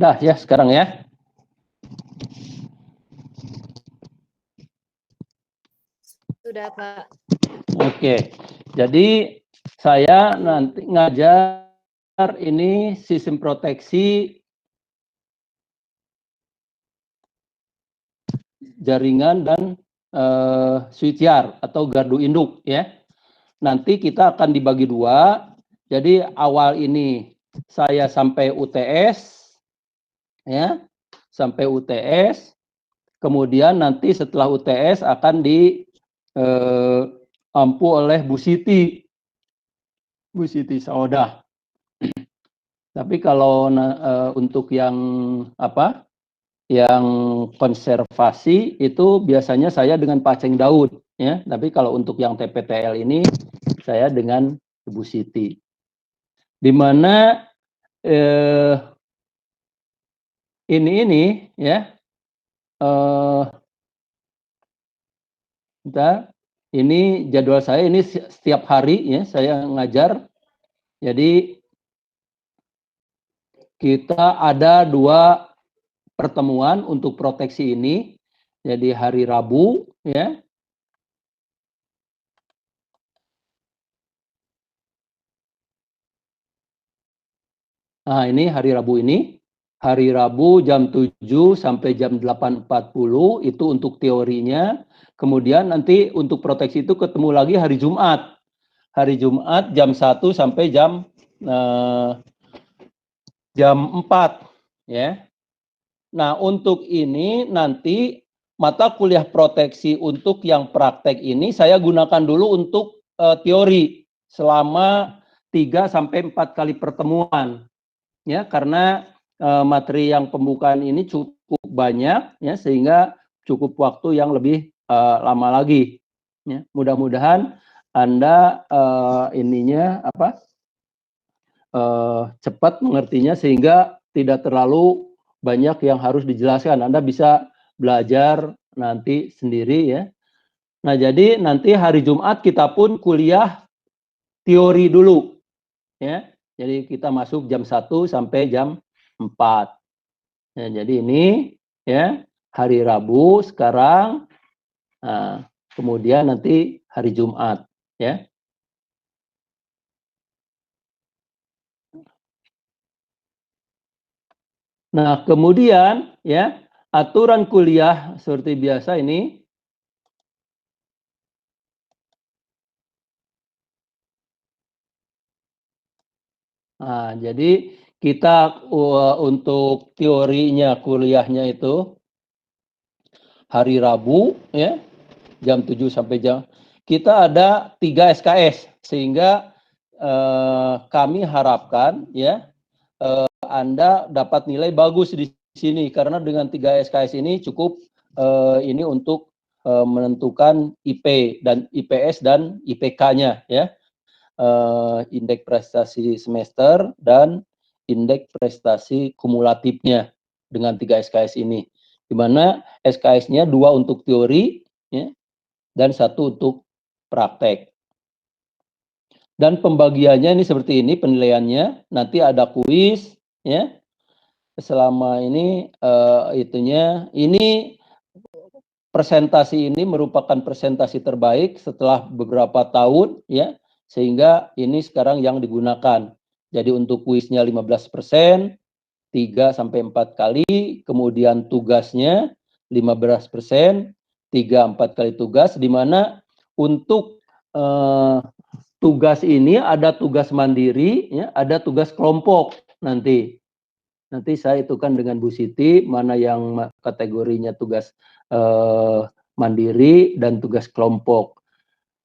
Dah ya sekarang ya. Sudah, Pak. Oke. Jadi saya nanti ngajar ini sistem proteksi jaringan dan switchyard atau gardu induk ya. Nanti kita akan dibagi dua. Jadi awal ini saya sampai UTS ya, sampai UTS. Kemudian nanti setelah UTS akan diampu oleh Bu Siti Saudah. Tapi kalau untuk yang apa? Yang konservasi itu biasanya saya dengan Pak Ceng Daud ya. Tapi kalau untuk yang TPTL ini saya dengan Ibu Siti. Di mana ini ya ini jadwal saya ini setiap hari ya saya ngajar. Jadi kita ada 2 pertemuan untuk proteksi ini. Jadi hari Rabu ya. Nah, ini hari Rabu ini. Hari Rabu jam 7 sampai jam 8.40 itu untuk teorinya. Kemudian nanti untuk proteksi itu ketemu lagi hari Jumat. Hari Jumat jam 1 sampai jam 4 ya. Nah, untuk ini nanti mata kuliah proteksi untuk yang praktek ini saya gunakan dulu untuk teori selama 3 sampai 4 kali pertemuan. Ya, karena materi yang pembukaan ini cukup banyak ya sehingga cukup waktu yang lebih lama lagi. Ya, mudah-mudahan Anda cepat mengertinya sehingga tidak terlalu banyak yang harus dijelaskan. Anda bisa belajar nanti sendiri ya. Nah, jadi nanti hari Jumat kita pun kuliah teori dulu ya. Jadi kita masuk jam 1 sampai jam 4. Ya, jadi ini ya hari Rabu sekarang. Nah, kemudian nanti hari Jumat ya. Nah, kemudian ya, aturan kuliah seperti biasa ini. Nah, jadi kita untuk teorinya kuliahnya itu hari Rabu ya, jam 7 sampai jam. Kita ada 3 SKS sehingga kami harapkan ya Anda dapat nilai bagus di sini karena dengan 3 SKS ini cukup ini untuk menentukan IP dan IPS dan IPK-nya ya. Indeks prestasi semester dan indeks prestasi kumulatifnya dengan 3 SKS ini. Di mana SKS-nya 2 untuk teori ya, dan 1 untuk praktek. Dan pembagiannya ini seperti ini penilaiannya. Nanti ada kuis ya. Selama ini ini presentasi ini merupakan presentasi terbaik setelah beberapa tahun ya. Sehingga ini sekarang yang digunakan. Jadi untuk kuisnya 15%, 3 sampai 4 kali, kemudian tugasnya 15%, 3 4 kali tugas di mana untuk tugas ini ada tugas mandiri ya, ada tugas kelompok nanti. Nanti saya itukan dengan Bu Siti mana yang kategorinya tugas mandiri dan tugas kelompok.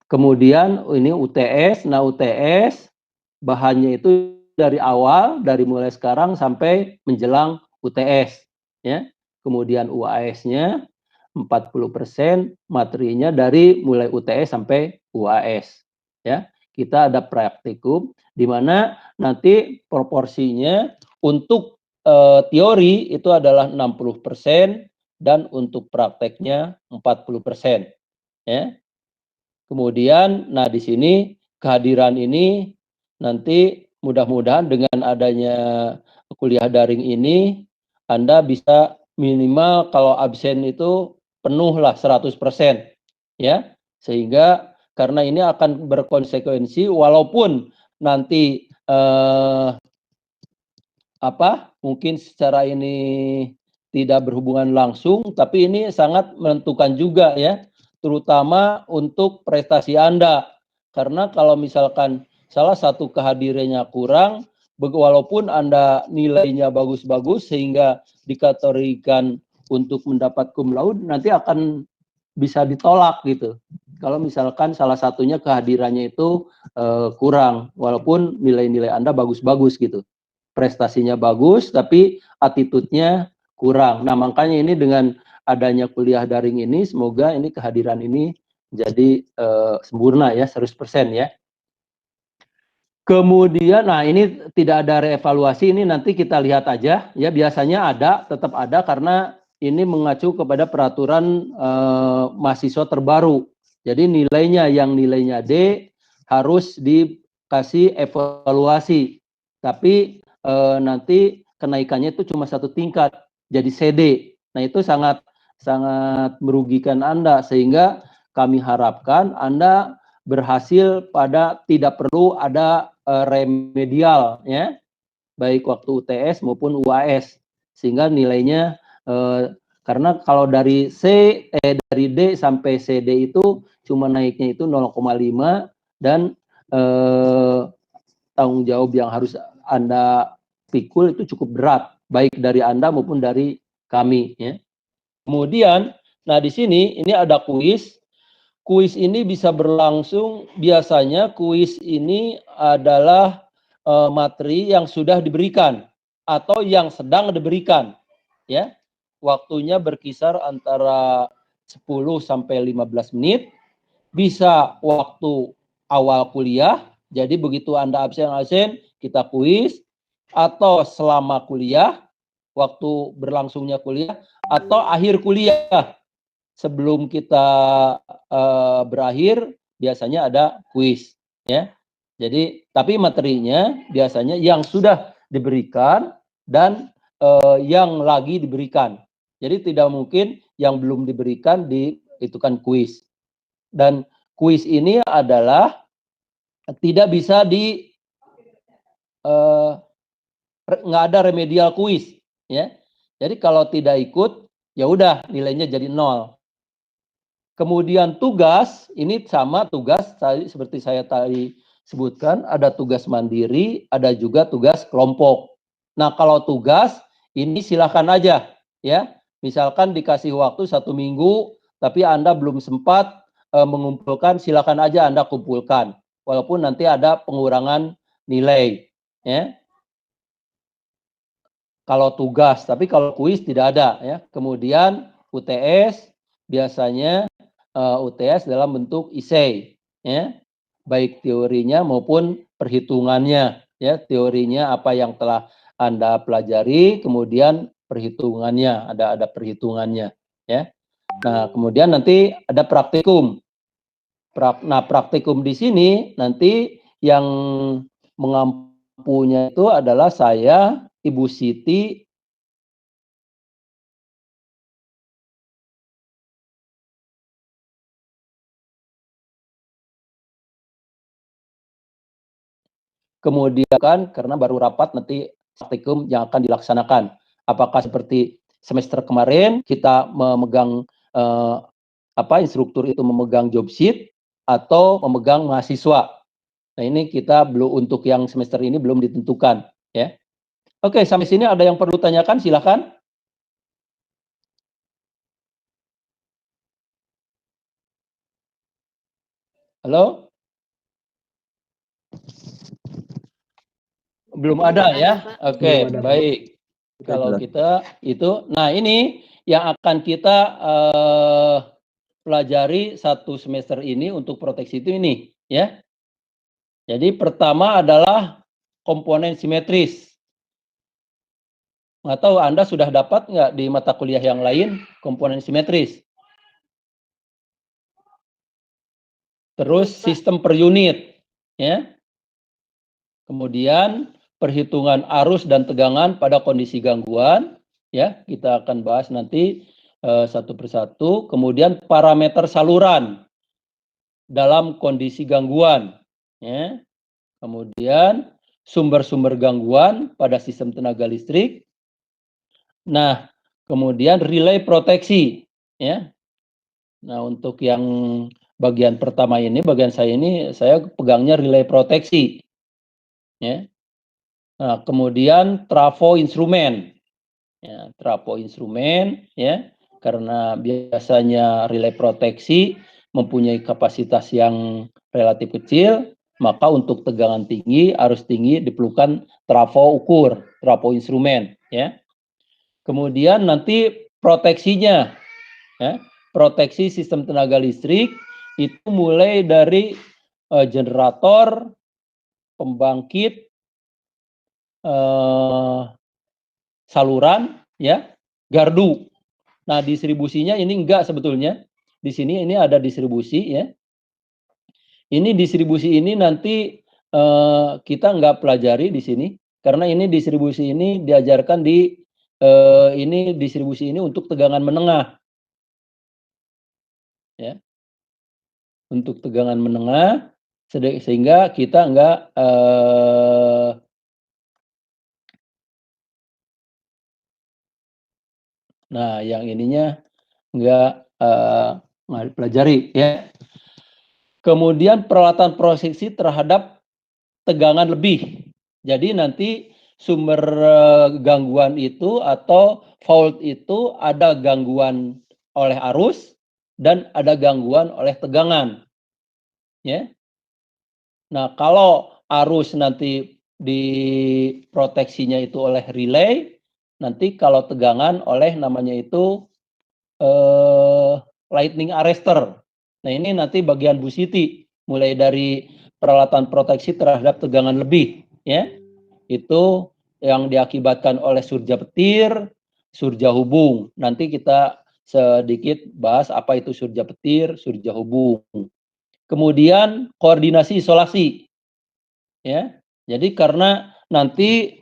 Kemudian ini UTS. Nah, UTS bahannya itu dari awal, dari mulai sekarang sampai menjelang UTS ya. Kemudian UAS-nya 40%, materinya dari mulai UTS sampai UAS ya. Kita ada praktikum di mana nanti proporsinya untuk teori itu adalah 60% dan untuk prakteknya 40% ya. Kemudian, nah di sini kehadiran ini nanti mudah-mudahan dengan adanya kuliah daring ini Anda bisa minimal kalau absen itu penuhlah 100%, ya. Sehingga karena ini akan berkonsekuensi walaupun nanti mungkin secara ini tidak berhubungan langsung, tapi ini sangat menentukan juga ya, terutama untuk prestasi Anda. Karena kalau misalkan salah satu kehadirannya kurang, walaupun Anda nilainya bagus-bagus sehingga dikategorikan untuk mendapat cum laude, nanti akan bisa ditolak gitu. Kalau misalkan salah satunya kehadirannya itu kurang, walaupun nilai-nilai Anda bagus-bagus gitu. Prestasinya bagus, tapi attitude-nya kurang. Nah, makanya ini dengan adanya kuliah daring ini, semoga ini kehadiran ini jadi sempurna ya, 100% ya. Kemudian, nah ini tidak ada reevaluasi, ini nanti kita lihat aja ya, biasanya ada, tetap ada karena ini mengacu kepada peraturan mahasiswa terbaru. Jadi nilainya yang nilainya D harus dikasih evaluasi, tapi nanti kenaikannya itu cuma 1 tingkat, jadi CD. Nah itu sangat merugikan Anda, sehingga kami harapkan Anda berhasil pada tidak perlu ada remedial ya, baik waktu UTS maupun UAS, sehingga nilainya karena kalau dari dari D sampai CD itu cuma naiknya itu 0,5 dan tanggung jawab yang harus Anda pikul itu cukup berat, baik dari Anda maupun dari kami ya. Kemudian, nah di sini ini ada kuis. Kuis ini bisa berlangsung, biasanya kuis ini adalah materi yang sudah diberikan atau yang sedang diberikan ya. Waktunya berkisar antara 10 sampai 15 menit. Bisa waktu awal kuliah, jadi begitu Anda absen kita kuis, atau selama kuliah, waktu berlangsungnya kuliah, atau akhir kuliah. Sebelum kita berakhir biasanya ada kuis ya. Jadi tapi materinya biasanya yang sudah diberikan dan yang lagi diberikan. Jadi tidak mungkin yang belum diberikan itu kan kuis. Dan kuis ini adalah tidak bisa nggak ada remedial kuis ya. Jadi kalau tidak ikut ya udah nilainya jadi 0. Kemudian tugas, ini sama tugas seperti saya tadi sebutkan, ada tugas mandiri, ada juga tugas kelompok. Nah, kalau tugas, ini silakan aja, ya. Misalkan dikasih waktu 1 minggu, tapi Anda belum sempat mengumpulkan, silakan aja Anda kumpulkan. Walaupun nanti ada pengurangan nilai, ya. Kalau tugas, tapi kalau kuis tidak ada, ya. Kemudian UTS, biasanya UTS dalam bentuk essay ya, baik teorinya maupun perhitungannya ya. Teorinya apa yang telah Anda pelajari, kemudian perhitungannya ada perhitungannya ya. Nah, kemudian nanti ada praktikum. Nah, praktikum di sini nanti yang mengampunya itu adalah saya, Ibu Siti, kemudian kan karena baru rapat nanti praktikum yang akan dilaksanakan. Apakah seperti semester kemarin kita memegang instruktur itu memegang job sheet atau memegang mahasiswa. Nah, ini kita belum, untuk yang semester ini belum ditentukan ya. Oke, sampai sini ada yang perlu tanyakan, silakan. Halo? Belum ada ya? Oke, baik. Kalau kita itu, nah ini yang akan kita pelajari 1 semester ini untuk proteksi itu ini ya. Jadi pertama adalah komponen simetris. Nggak tahu Anda sudah dapat nggak di mata kuliah yang lain komponen simetris. Terus sistem per unit ya. Kemudian perhitungan arus dan tegangan pada kondisi gangguan ya. Kita akan bahas nanti satu persatu. Kemudian parameter saluran dalam kondisi gangguan, ya. Kemudian sumber-sumber gangguan pada sistem tenaga listrik. Nah, kemudian relay proteksi, ya. Nah, untuk yang bagian pertama ini, bagian saya pegangnya relay proteksi, ya. Nah, kemudian trafo instrumen, ya, trafo instrumen, ya, karena biasanya relay proteksi mempunyai kapasitas yang relatif kecil, maka untuk tegangan tinggi, arus tinggi diperlukan trafo ukur, trafo instrumen, ya. Kemudian nanti proteksinya, ya, proteksi sistem tenaga listrik itu mulai dari generator, pembangkit, saluran, ya, gardu. Nah, distribusinya ini enggak sebetulnya. Di sini ini ada distribusi, ya. Ini distribusi ini nanti kita enggak pelajari di sini karena ini distribusi ini diajarkan di ini distribusi ini untuk tegangan menengah, ya. Untuk tegangan menengah sehingga kita enggak nah, yang ininya enggak pelajari, ya. Kemudian peralatan proteksi terhadap tegangan lebih. Jadi nanti sumber gangguan itu atau fault itu ada gangguan oleh arus dan ada gangguan oleh tegangan, ya. Nah, kalau arus nanti diproteksinya itu oleh relay, nanti kalau tegangan oleh namanya itu lightning arrestor. Nah, ini nanti bagian Bu Siti, mulai dari peralatan proteksi terhadap tegangan lebih, ya. Itu yang diakibatkan oleh surja petir, surja hubung. Nanti kita sedikit bahas apa itu surja petir, surja hubung. Kemudian koordinasi isolasi, ya. Jadi karena nanti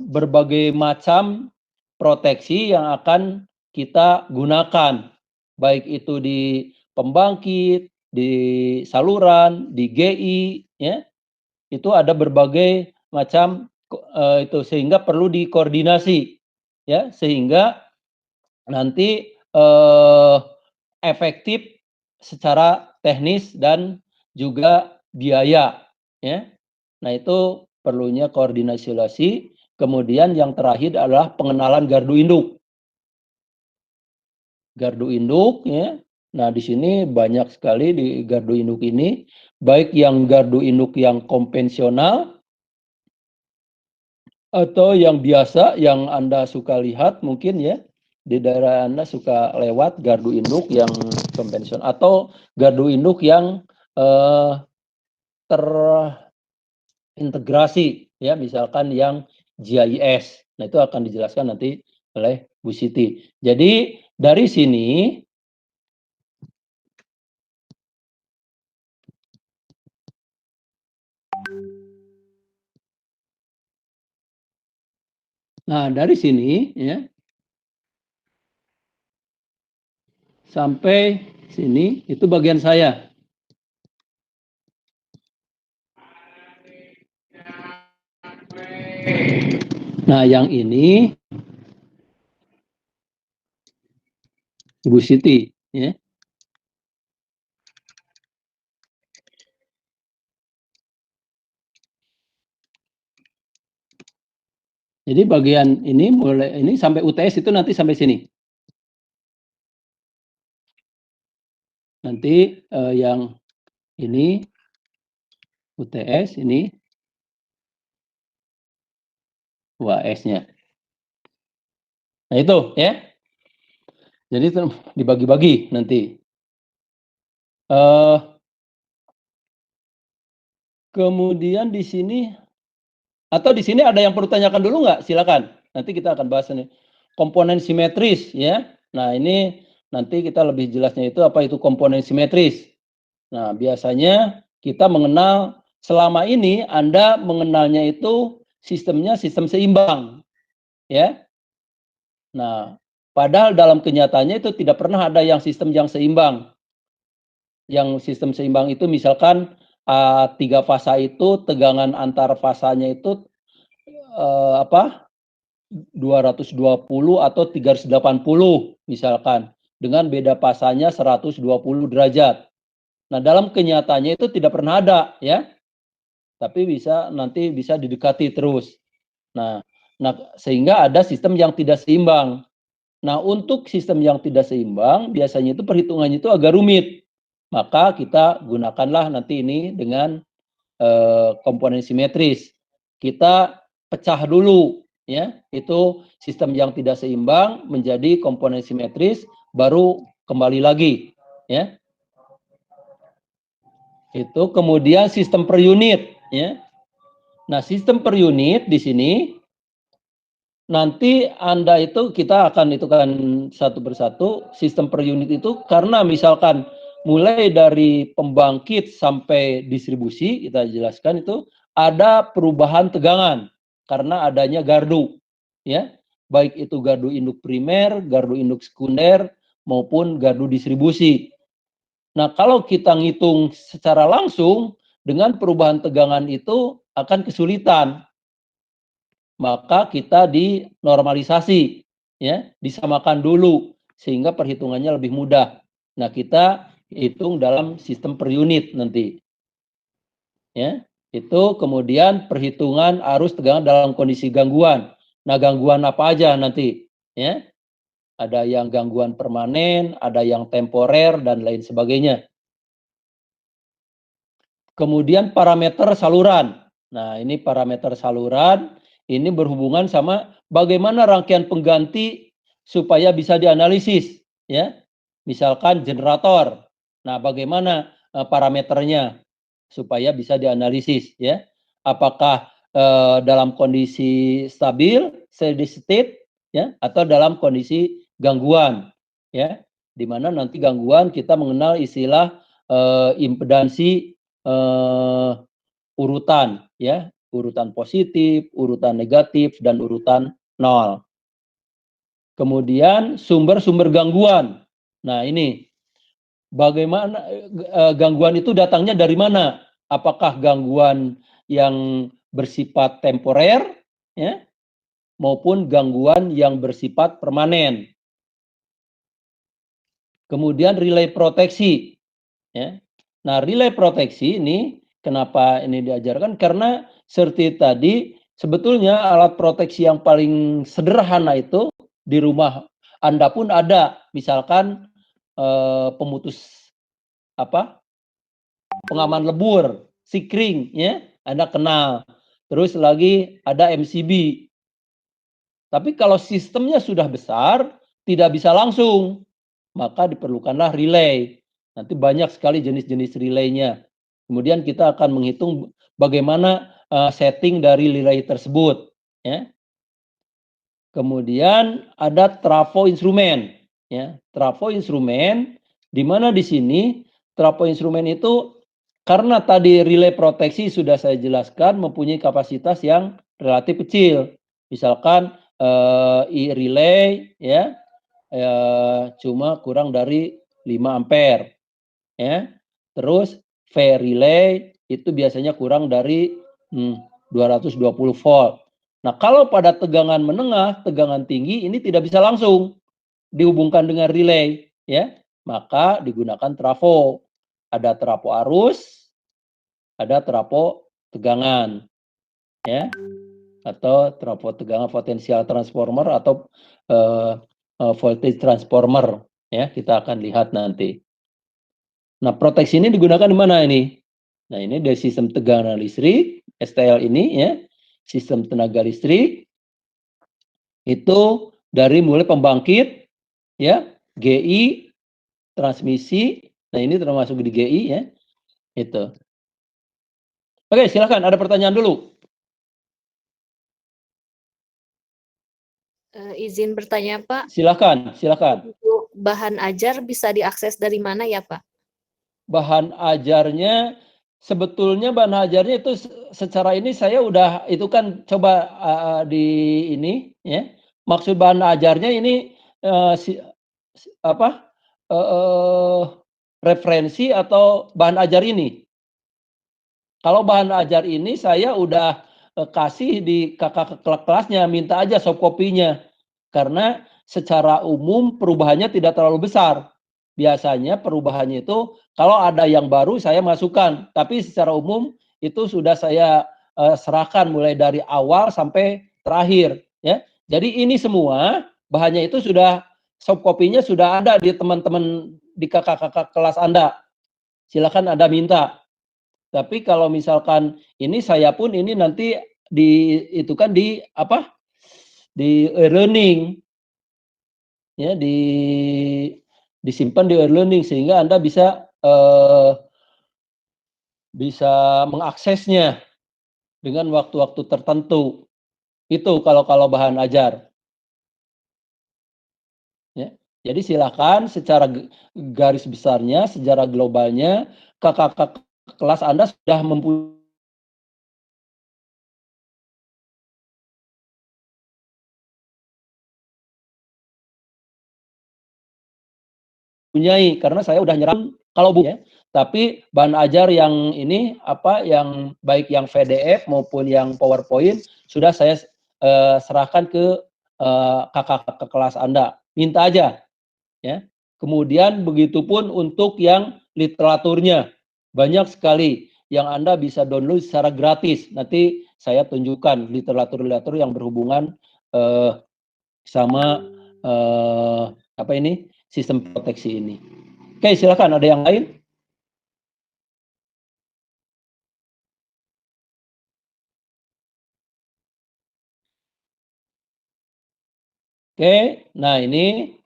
berbagai macam proteksi yang akan kita gunakan, baik itu di pembangkit, di saluran, di GI, ya, itu ada berbagai macam itu sehingga perlu dikoordinasi, ya, sehingga nanti efektif secara teknis dan juga biaya, ya. Nah, itu perlunya koordinasi. Kemudian yang terakhir adalah pengenalan gardu induk. Gardu induk, ya. Nah, di sini banyak sekali di gardu induk ini, baik yang gardu induk yang konvensional atau yang biasa yang Anda suka lihat mungkin, ya. Di daerah Anda suka lewat gardu induk yang konvensional atau gardu induk yang terintegrasi, ya, misalkan yang GIS. Nah, itu akan dijelaskan nanti oleh Bu Siti. Jadi dari sini ya sampai sini itu bagian saya. Nah, yang ini Ibu Siti, ya. Jadi bagian ini mulai ini sampai UTS itu nanti sampai sini. Nanti yang ini UTS ini UAS-nya. Nah, itu, ya. Jadi itu dibagi-bagi nanti. Kemudian di sini atau di sini ada yang perlu tanyakan dulu nggak? Silakan. Nanti kita akan bahas ini. Komponen simetris, ya. Nah, ini nanti kita lebih jelasnya itu apa itu komponen simetris. Nah, biasanya kita mengenal selama ini Anda mengenalnya itu sistemnya sistem seimbang, ya. Nah, padahal dalam kenyataannya itu tidak pernah ada yang sistem yang seimbang. Yang sistem seimbang itu misalkan 3 fasa itu tegangan antar fasanya itu 220 atau 380 misalkan, dengan beda fasanya 120 derajat. Nah, dalam kenyataannya itu tidak pernah ada ya, tapi nanti bisa didekati terus. Nah, sehingga ada sistem yang tidak seimbang. Nah, untuk sistem yang tidak seimbang biasanya itu perhitungannya itu agak rumit. Maka kita gunakanlah nanti ini dengan komponen simetris. Kita pecah dulu ya, itu sistem yang tidak seimbang menjadi komponen simetris, baru kembali lagi ya. Itu kemudian sistem per unit ya. Nah, sistem per unit di sini nanti Anda itu kita akan kan satu persatu. Sistem per unit itu karena misalkan mulai dari pembangkit sampai distribusi, kita jelaskan itu ada perubahan tegangan karena adanya gardu ya, baik itu gardu induk primer, gardu induk sekunder maupun gardu distribusi. Nah, kalau kita ngitung secara langsung dengan perubahan tegangan itu akan kesulitan. Maka kita dinormalisasi ya, disamakan dulu sehingga perhitungannya lebih mudah. Nah, kita hitung dalam sistem per unit nanti. Ya, itu kemudian perhitungan arus tegangan dalam kondisi gangguan. Nah, gangguan apa aja nanti? Ya, ada yang gangguan permanen, ada yang temporer dan lain sebagainya. Kemudian parameter saluran. Nah, ini parameter saluran ini berhubungan sama bagaimana rangkaian pengganti supaya bisa dianalisis ya. Misalkan generator. Nah, bagaimana parameternya supaya bisa dianalisis ya. Apakah dalam kondisi stabil, steady state ya, atau dalam kondisi gangguan ya. Di mana nanti gangguan kita mengenal istilah impedansi urutan ya, urutan positif, urutan negatif, dan urutan nol. Kemudian sumber-sumber gangguan. Nah, ini bagaimana gangguan itu datangnya dari mana? Apakah gangguan yang bersifat temporer ya, maupun gangguan yang bersifat permanen. Kemudian relay proteksi ya. Nah, relay proteksi ini kenapa ini diajarkan? Karena seperti tadi, sebetulnya alat proteksi yang paling sederhana itu di rumah Anda pun ada. Misalkan pemutus pengaman lebur, sikring, ya, Anda kenal. Terus lagi ada MCB. Tapi kalau sistemnya sudah besar, tidak bisa langsung, maka diperlukanlah relay. Nanti banyak sekali jenis-jenis relaynya. Kemudian kita akan menghitung bagaimana setting dari relay tersebut. Ya. Kemudian ada trafo instrumen. Ya. Trafo instrumen, di mana di sini trafo instrumen itu karena tadi relay proteksi sudah saya jelaskan mempunyai kapasitas yang relatif kecil. Misalkan relay ya cuma kurang dari 5 ampere ya. Terus V relay itu biasanya kurang dari 220 volt. Nah, kalau pada tegangan menengah, tegangan tinggi ini tidak bisa langsung dihubungkan dengan relay ya. Maka digunakan trafo. Ada trafo arus, ada trafo tegangan ya. Atau trafo tegangan potensial transformer atau voltage transformer ya, kita akan lihat nanti. Nah, proteksi ini digunakan di mana ini? Nah, ini dari sistem tegangan listrik, STL ini ya, sistem tenaga listrik itu dari mulai pembangkit ya, GI, transmisi. Nah, ini termasuk di GI ya. Itu. Oke, silakan ada pertanyaan dulu. Izin bertanya, Pak. Silakan. Untuk bahan ajar bisa diakses dari mana ya, Pak? Bahan ajarnya sebetulnya bahan ajarnya itu secara ini saya udah itu kan coba di ini ya, maksud bahan ajarnya ini referensi atau bahan ajar ini? Kalau bahan ajar ini saya udah kasih di kakak kelasnya, minta aja soft copy-nya. Karena secara umum perubahannya tidak terlalu besar. Biasanya perubahannya itu kalau ada yang baru saya masukkan, tapi secara umum itu sudah saya serahkan mulai dari awal sampai terakhir, ya. Jadi ini semua bahannya itu sudah soft copy-nya sudah ada di teman-teman di kakak-kakak kelas Anda. Silakan Anda minta. Tapi kalau misalkan ini saya pun ini nanti itu kan di apa? Di e-learning ya, disimpan di e-learning sehingga Anda bisa bisa mengaksesnya dengan waktu-waktu tertentu. Itu kalau bahan ajar. Ya. Jadi silakan secara garis besarnya, secara globalnya, kakak kelas Anda sudah mempunyai, karena saya udah nyerang kalau bu ya. Tapi bahan ajar yang ini yang baik yang PDF maupun yang PowerPoint sudah saya serahkan ke kakak kelas Anda. Minta aja ya. Kemudian begitupun untuk yang literaturnya. Banyak sekali yang Anda bisa download secara gratis. Nanti saya tunjukkan literatur-literatur yang berhubungan sama sistem proteksi ini. Oke, silakan ada yang lain? Oke, nah ini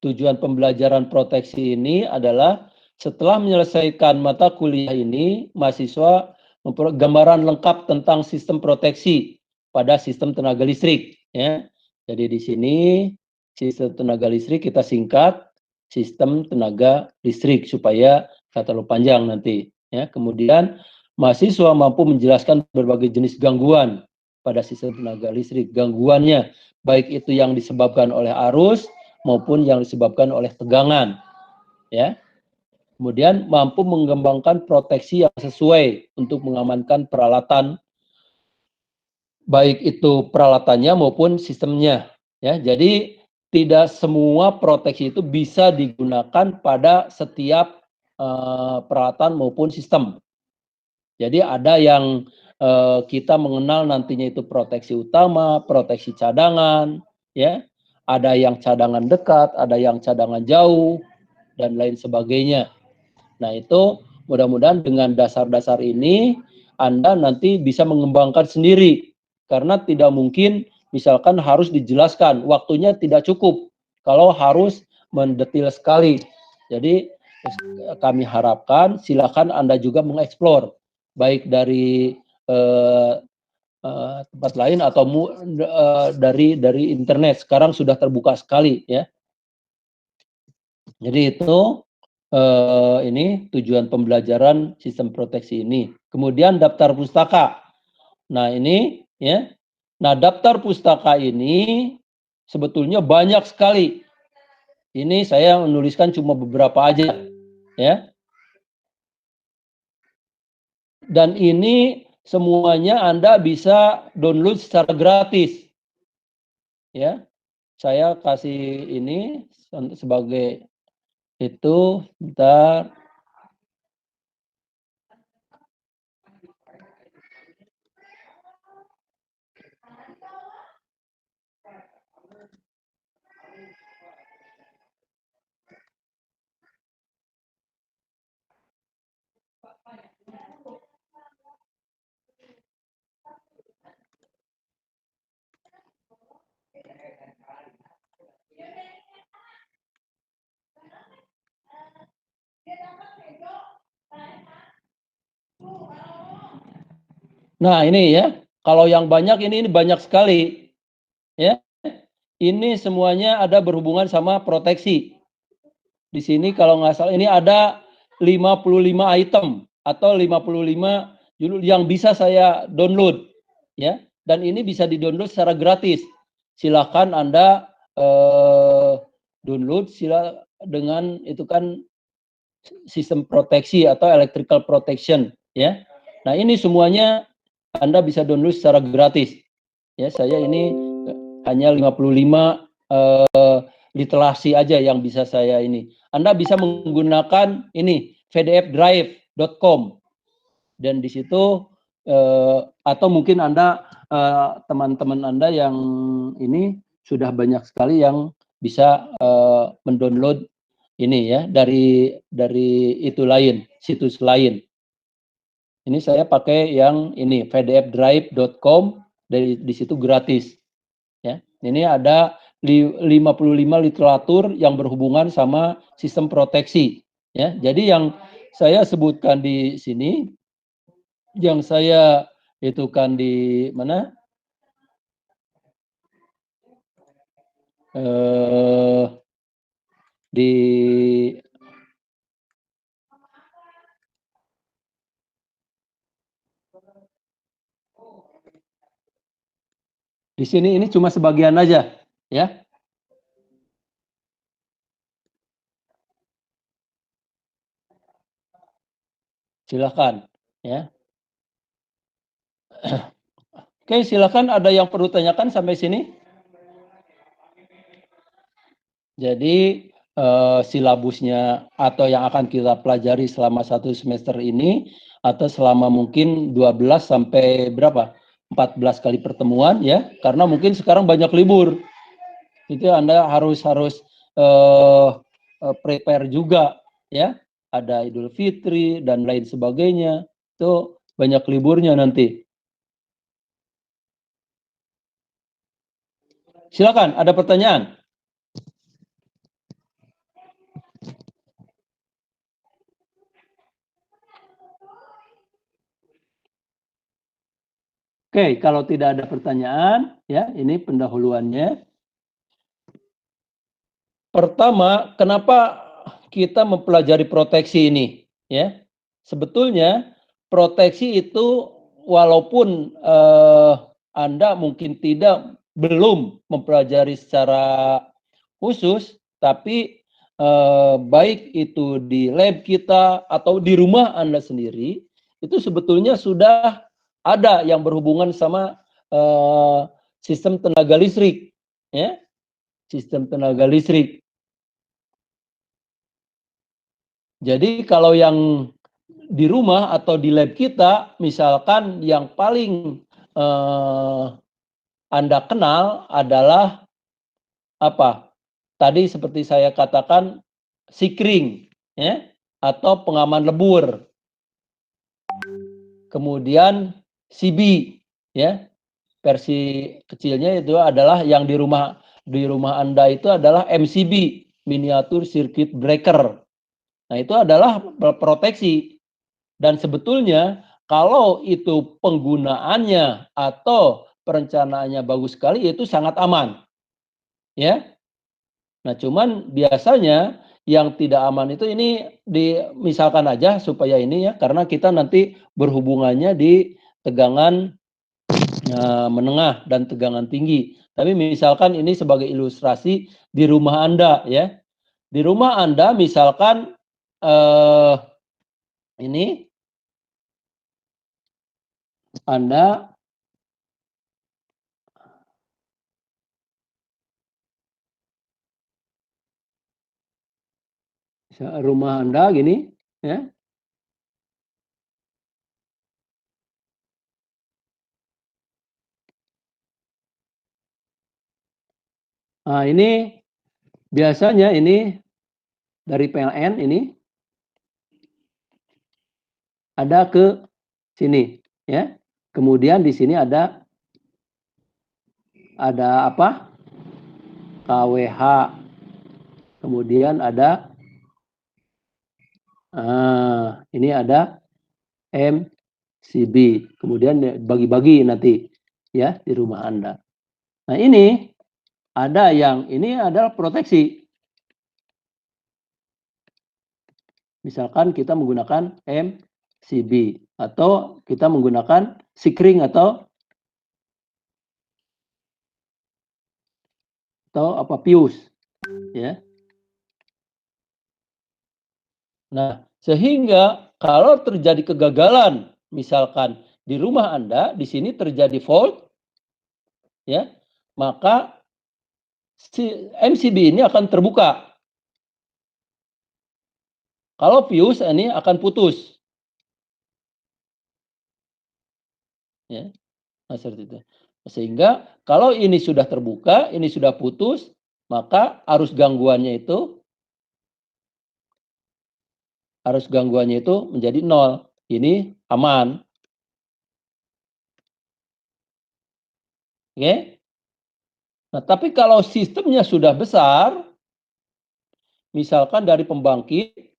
tujuan pembelajaran proteksi ini adalah setelah menyelesaikan mata kuliah ini, mahasiswa memperoleh gambaran lengkap tentang sistem proteksi pada sistem tenaga listrik. Ya. Jadi di sini sistem tenaga listrik kita singkat sistem tenaga listrik supaya tak terlalu panjang nanti. Ya. Kemudian mahasiswa mampu menjelaskan berbagai jenis gangguan pada sistem tenaga listrik. Gangguannya baik itu yang disebabkan oleh arus maupun yang disebabkan oleh tegangan, ya. Kemudian mampu mengembangkan proteksi yang sesuai untuk mengamankan peralatan, baik itu peralatannya maupun sistemnya, ya. Jadi tidak semua proteksi itu bisa digunakan pada setiap peralatan maupun sistem. Jadi ada yang kita mengenal nantinya itu proteksi utama, proteksi cadangan, ya. Ada yang cadangan dekat, ada yang cadangan jauh, dan lain sebagainya. Nah itu mudah-mudahan dengan dasar-dasar ini Anda nanti bisa mengembangkan sendiri. Karena tidak mungkin misalkan harus dijelaskan, waktunya tidak cukup kalau harus mendetil sekali. Jadi kami harapkan silakan Anda juga mengeksplor baik dari tempat lain atau dari internet. Sekarang sudah terbuka sekali ya. Jadi itu ini tujuan pembelajaran sistem proteksi ini. Kemudian daftar pustaka. Nah ini ya. Nah daftar pustaka ini sebetulnya banyak sekali. Ini saya menuliskan cuma beberapa aja ya. Dan ini semuanya Anda bisa download secara gratis. Ya. Saya kasih ini sebagai itu bentar. Nah, ini ya. Kalau yang banyak ini banyak sekali. Ya. Ini semuanya ada berhubungan sama proteksi. Di sini kalau nggak salah ini ada 55 item atau 55 judul yang bisa saya download ya. Dan ini bisa di-download secara gratis. silakan Anda download dengan itu kan sistem proteksi atau electrical protection ya. Nah, ini semuanya Anda bisa download secara gratis. Ya, saya ini hanya 55 literasi aja yang bisa saya ini. Anda bisa menggunakan ini pdfdrive.com dan di situ atau mungkin Anda teman-teman Anda yang ini sudah banyak sekali yang bisa mendownload ini ya dari itu lain, situs lain. Ini saya pakai yang ini pdfdrive.com, dari di situ gratis. Ya. Ini ada 55 literatur yang berhubungan sama sistem proteksi ya. Jadi yang saya sebutkan di sini, yang saya itu kan di mana? Di sini ini cuma sebagian aja ya. Silakan ya. Oke, silakan, ada yang perlu tanyakan sampai sini? Jadi silabusnya atau yang akan kita pelajari selama 1 semester ini atau selama mungkin 12 sampai berapa? 14 kali pertemuan ya. Karena mungkin sekarang banyak libur. Itu Anda harus prepare juga ya. Ada Idul Fitri dan lain sebagainya. Itu banyak liburnya nanti. Silakan, ada pertanyaan? Oke, kalau tidak ada pertanyaan, ya ini pendahuluannya. Pertama, kenapa kita mempelajari proteksi ini? Ya, sebetulnya proteksi itu walaupun Anda mungkin belum mempelajari secara khusus, tapi baik itu di lab kita atau di rumah Anda sendiri, itu sebetulnya sudah ada yang berhubungan sama sistem tenaga listrik, ya, sistem tenaga listrik. Jadi kalau yang di rumah atau di lab kita, misalkan yang paling Anda kenal adalah apa? Tadi seperti saya katakan sikring, ya, atau pengaman lebur. Kemudian CB, ya, versi kecilnya itu adalah yang di rumah Anda itu adalah MCB, miniatur circuit breaker. Nah, itu adalah proteksi. Dan sebetulnya kalau itu penggunaannya atau perencanaannya bagus sekali, itu sangat aman. Ya. Nah, cuman biasanya yang tidak aman itu ini misalkan aja supaya ini ya, karena kita nanti berhubungannya di tegangan menengah dan tegangan tinggi. Tapi misalkan ini sebagai ilustrasi di rumah Anda ya. Di rumah Anda misalkan ini Anda rumah Anda gini ya. Nah, ini biasanya ini dari PLN ini ada ke sini ya. Kemudian di sini ada apa? KWH. Kemudian ada ini ada MCB. Kemudian bagi-bagi nanti ya di rumah Anda. Nah, ini ada yang ini adalah proteksi. Misalkan kita menggunakan MCB atau kita menggunakan sikring atau atau apa pius, ya. Nah, sehingga kalau terjadi kegagalan, misalkan di rumah Anda, di sini terjadi fault, ya, maka si MCB ini akan terbuka. Kalau fuse ini akan putus. Ya, nah seperti itu. Sehingga kalau ini sudah terbuka, ini sudah putus, maka arus gangguannya itu menjadi 0. Ini aman. Oke? Nah, tapi kalau sistemnya sudah besar, misalkan dari pembangkit,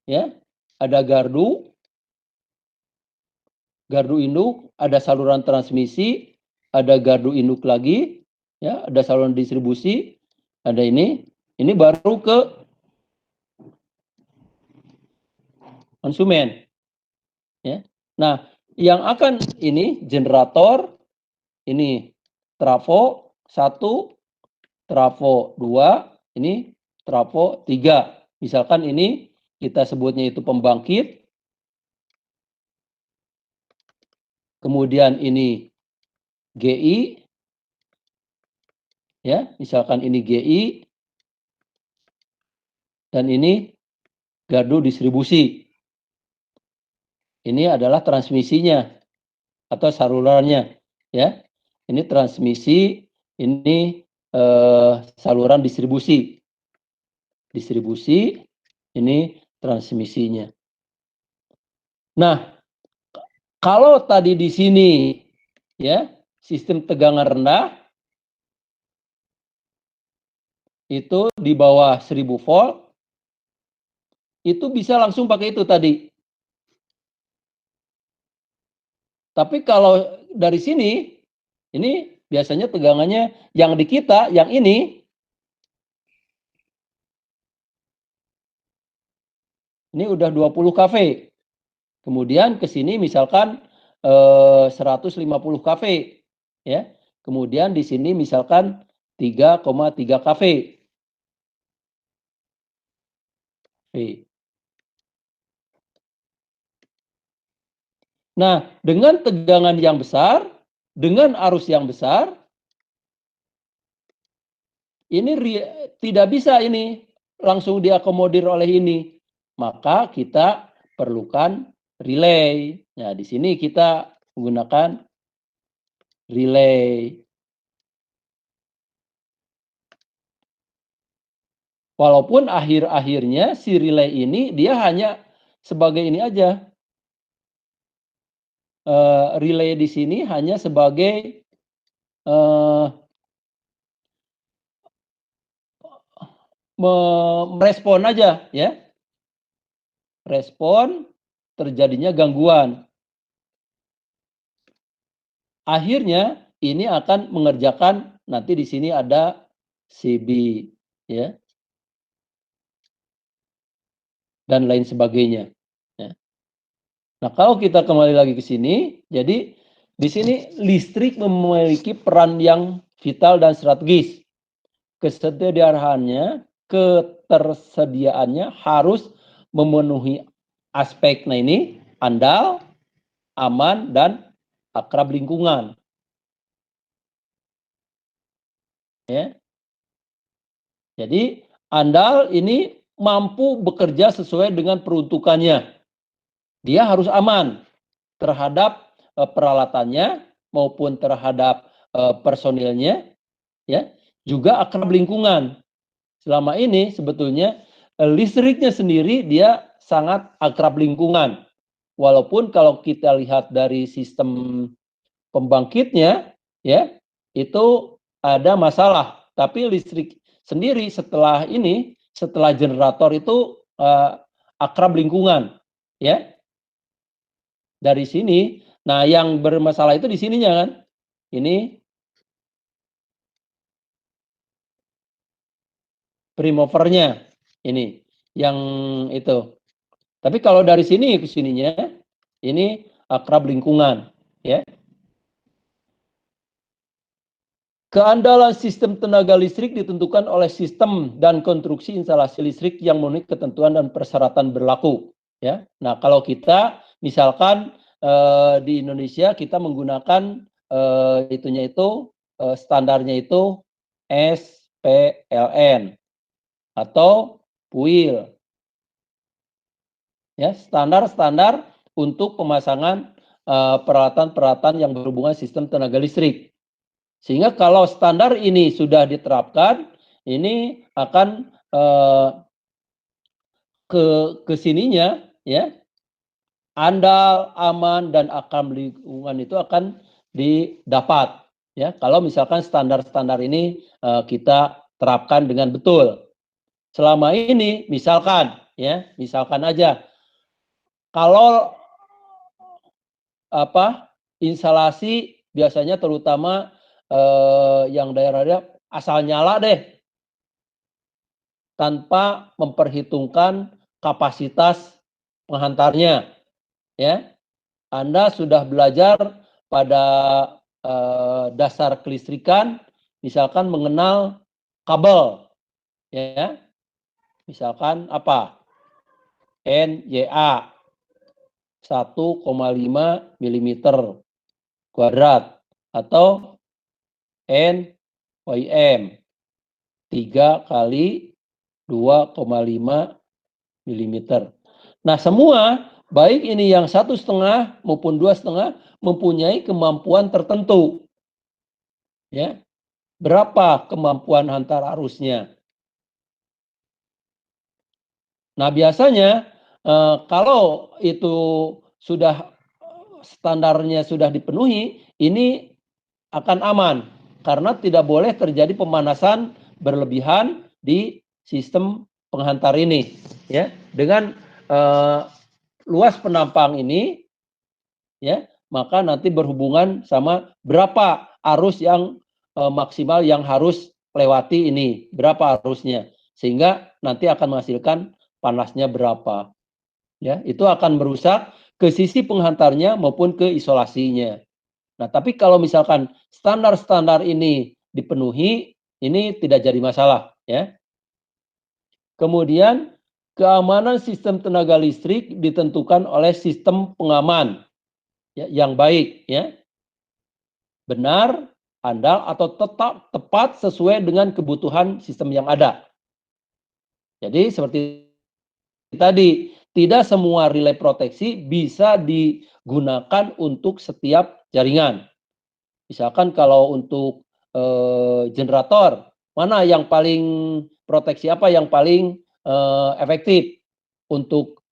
ya, ada gardu induk, ada saluran transmisi, ada gardu induk lagi, ya, ada saluran distribusi, ada ini baru ke konsumen, ya. Nah, yang akan ini generator, ini trafo 1, trafo 2, ini trafo 3. Misalkan ini kita sebutnya itu pembangkit. Kemudian ini GI, ya, misalkan ini GI, dan ini gardu distribusi. Ini adalah transmisinya atau salurannya, ya. Ini transmisi, ini saluran distribusi. Ini transmisinya. Nah, kalau tadi di sini, ya, sistem tegangan rendah itu di bawah 1000 volt, itu bisa langsung pakai itu tadi. Tapi kalau dari sini, ini biasanya tegangannya yang di kita, yang ini udah 20 kV. Kemudian ke sini misalkan 150 kV, ya. Kemudian di sini misalkan 3,3 kV. Nah, dengan tegangan yang besar, dengan arus yang besar, ini tidak bisa ini langsung diakomodir oleh ini. Maka kita perlukan relay. Nah, di sini kita menggunakan relay. Walaupun akhir-akhirnya si relay ini dia hanya sebagai ini aja. Relay di sini hanya sebagai merespon aja, ya. Respon terjadinya gangguan. Akhirnya ini akan mengerjakan, nanti di sini ada CB, ya, dan lain sebagainya, ya. Nah, kalau kita kembali lagi ke sini, jadi di sini listrik memiliki peran yang vital dan strategis. Ketersediaannya harus memenuhi aspek, nah ini andal, aman, dan akrab lingkungan, ya. Jadi andal ini mampu bekerja sesuai dengan peruntukannya. Dia harus aman terhadap peralatannya maupun terhadap personilnya, ya. Juga akrab lingkungan. Selama ini sebetulnya listriknya sendiri dia sangat akrab lingkungan. Walaupun kalau kita lihat dari sistem pembangkitnya, ya, itu ada masalah. Tapi listrik sendiri setelah generator itu akrab lingkungan, ya. Dari sini, nah yang bermasalah itu di sininya kan. Ini primovernya, ini yang itu. Tapi kalau dari sini ke sininya, ini akrab lingkungan, ya. Keandalan sistem tenaga listrik ditentukan oleh sistem dan konstruksi instalasi listrik yang memenuhi ketentuan dan persyaratan berlaku. Ya, nah kalau kita misalkan di Indonesia kita menggunakan standarnya itu SPLN atau PUIL. Ya, standar-standar untuk pemasangan peralatan-peralatan yang berhubungan sistem tenaga listrik. Sehingga kalau standar ini sudah diterapkan, ini akan ke sininya ya, andal, aman dan akan lingkungan itu akan didapat ya. Kalau misalkan standar-standar ini kita terapkan dengan betul. Selama ini misalkan aja kalau instalasi biasanya terutama yang daerah-daerah asal nyala deh tanpa memperhitungkan kapasitas penghantarnya ya. Anda sudah belajar pada dasar kelistrikan misalkan mengenal kabel ya. Misalkan NYA 1,5 mm kuadrat atau NYM 3 kali 2,5 mm. Nah, semua baik ini yang 1,5 maupun 2,5 mempunyai kemampuan tertentu. Ya. Berapa kemampuan hantar arusnya? Nah, biasanya kalau itu sudah standarnya sudah dipenuhi, ini akan aman karena tidak boleh terjadi pemanasan berlebihan di sistem penghantar ini ya. Dengan luas penampang ini ya, maka nanti berhubungan sama berapa arus yang maksimal yang harus lewati ini, berapa arusnya, sehingga nanti akan menghasilkan panasnya berapa ya. Itu akan merusak ke sisi penghantarnya maupun ke isolasinya. Nah, tapi kalau misalkan standar-standar ini dipenuhi, ini tidak jadi masalah ya. Kemudian keamanan sistem tenaga listrik ditentukan oleh sistem pengaman ya, yang baik ya. Benar, andal atau tetap tepat sesuai dengan kebutuhan sistem yang ada. Jadi seperti tadi, tidak semua relay proteksi bisa digunakan untuk setiap jaringan. Misalkan kalau untuk generator, mana yang paling proteksi apa yang paling efektif? Untuk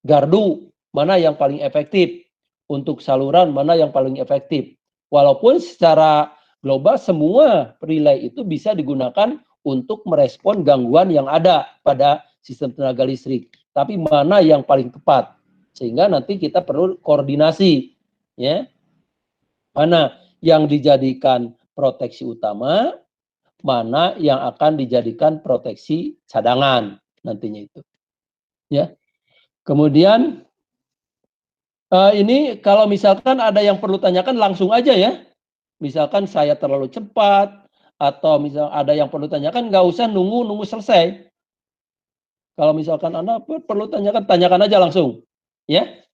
gardu, mana yang paling efektif? Untuk saluran, mana yang paling efektif? Walaupun secara global semua relay itu bisa digunakan untuk merespon gangguan yang ada pada sistem tenaga listrik. Tapi mana yang paling tepat? Sehingga nanti kita perlu koordinasi, ya. Mana yang dijadikan proteksi utama, mana yang akan dijadikan proteksi cadangan nantinya itu. Ya. Kemudian ini kalau misalkan ada yang perlu tanyakan langsung aja ya. Misalkan saya terlalu cepat atau misal ada yang perlu tanyakan nggak usah nunggu selesai. Kalau misalkan Anda perlu tanyakan aja langsung. Ya.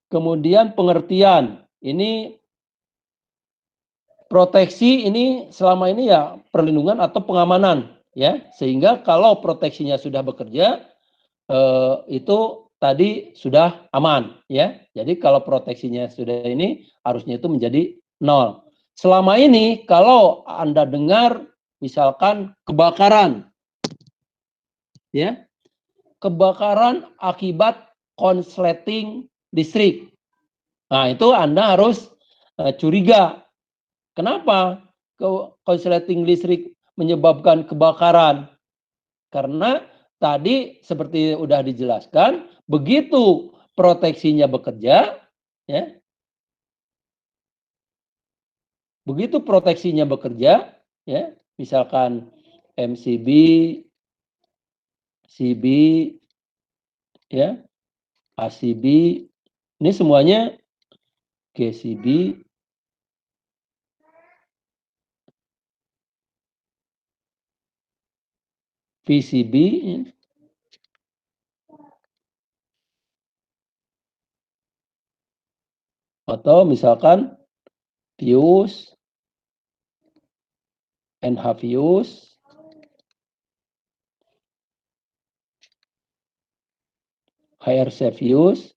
Kemudian pengertian. Ini proteksi ini selama ini ya perlindungan atau pengamanan ya. Sehingga kalau proteksinya sudah bekerja itu tadi sudah aman ya. Jadi kalau proteksinya sudah ini harusnya itu menjadi 0. Selama ini kalau Anda dengar misalkan kebakaran ya. Kebakaran akibat konsleting listrik. Nah, itu Anda harus curiga. Kenapa konsleting listrik menyebabkan kebakaran? Karena tadi seperti sudah dijelaskan, begitu proteksinya bekerja, ya, begitu proteksinya bekerja, ya, misalkan MCB, CB, ya, ACB, ini semuanya GCB, VCB, atau misalkan fuse, NH fuse, HRC fuse,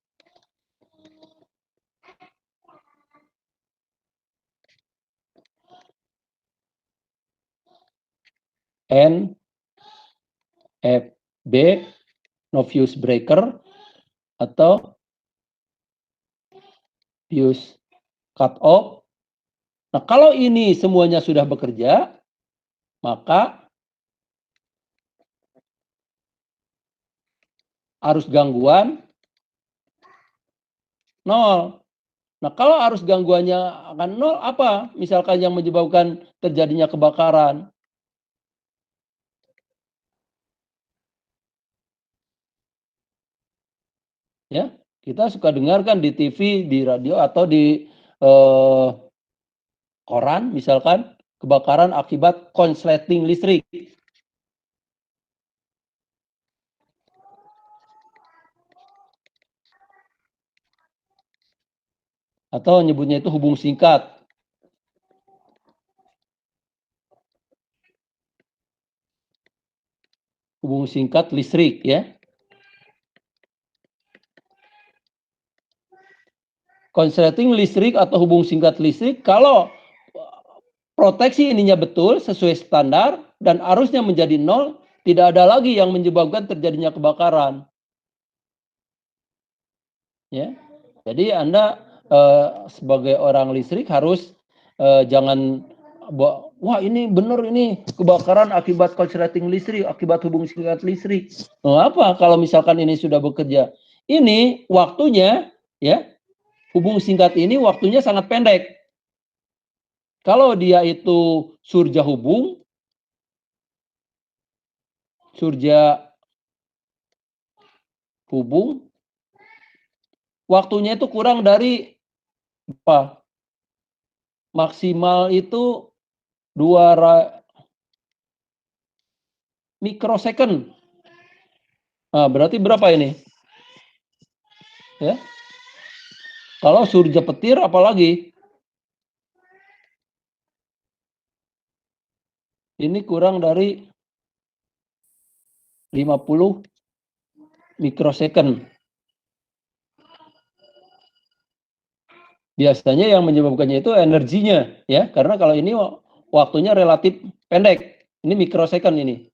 NFB, no fuse breaker, atau fuse cut off. Nah, kalau ini semuanya sudah bekerja, maka arus gangguan 0. Nah, kalau arus gangguannya akan 0, apa misalkan yang menyebabkan terjadinya kebakaran? Ya, kita suka dengarkan di TV, di radio, atau di koran, misalkan kebakaran akibat konsleting listrik. Atau nyebutnya itu hubung singkat. Hubung singkat listrik, ya. Konsleting listrik atau hubung singkat listrik, kalau proteksi ininya betul, sesuai standar, dan arusnya menjadi 0, tidak ada lagi yang menyebabkan terjadinya kebakaran. Ya. Jadi Anda sebagai orang listrik harus jangan wah ini benar, ini kebakaran akibat korsleting listrik, akibat hubung singkat listrik. Oh, apa kalau misalkan ini sudah bekerja? Ini waktunya, ya, hubung singkat ini waktunya sangat pendek. Kalau dia itu surja hubung waktunya itu kurang dari apa? Maksimal itu 2 mikrosecond. Nah, berarti berapa ini? Ya. Kalau surja petir apalagi? Ini kurang dari 50 mikrosecond. Biasanya yang menyebabkannya itu energinya, ya, karena kalau ini waktunya relatif pendek. Ini mikrosecond ini.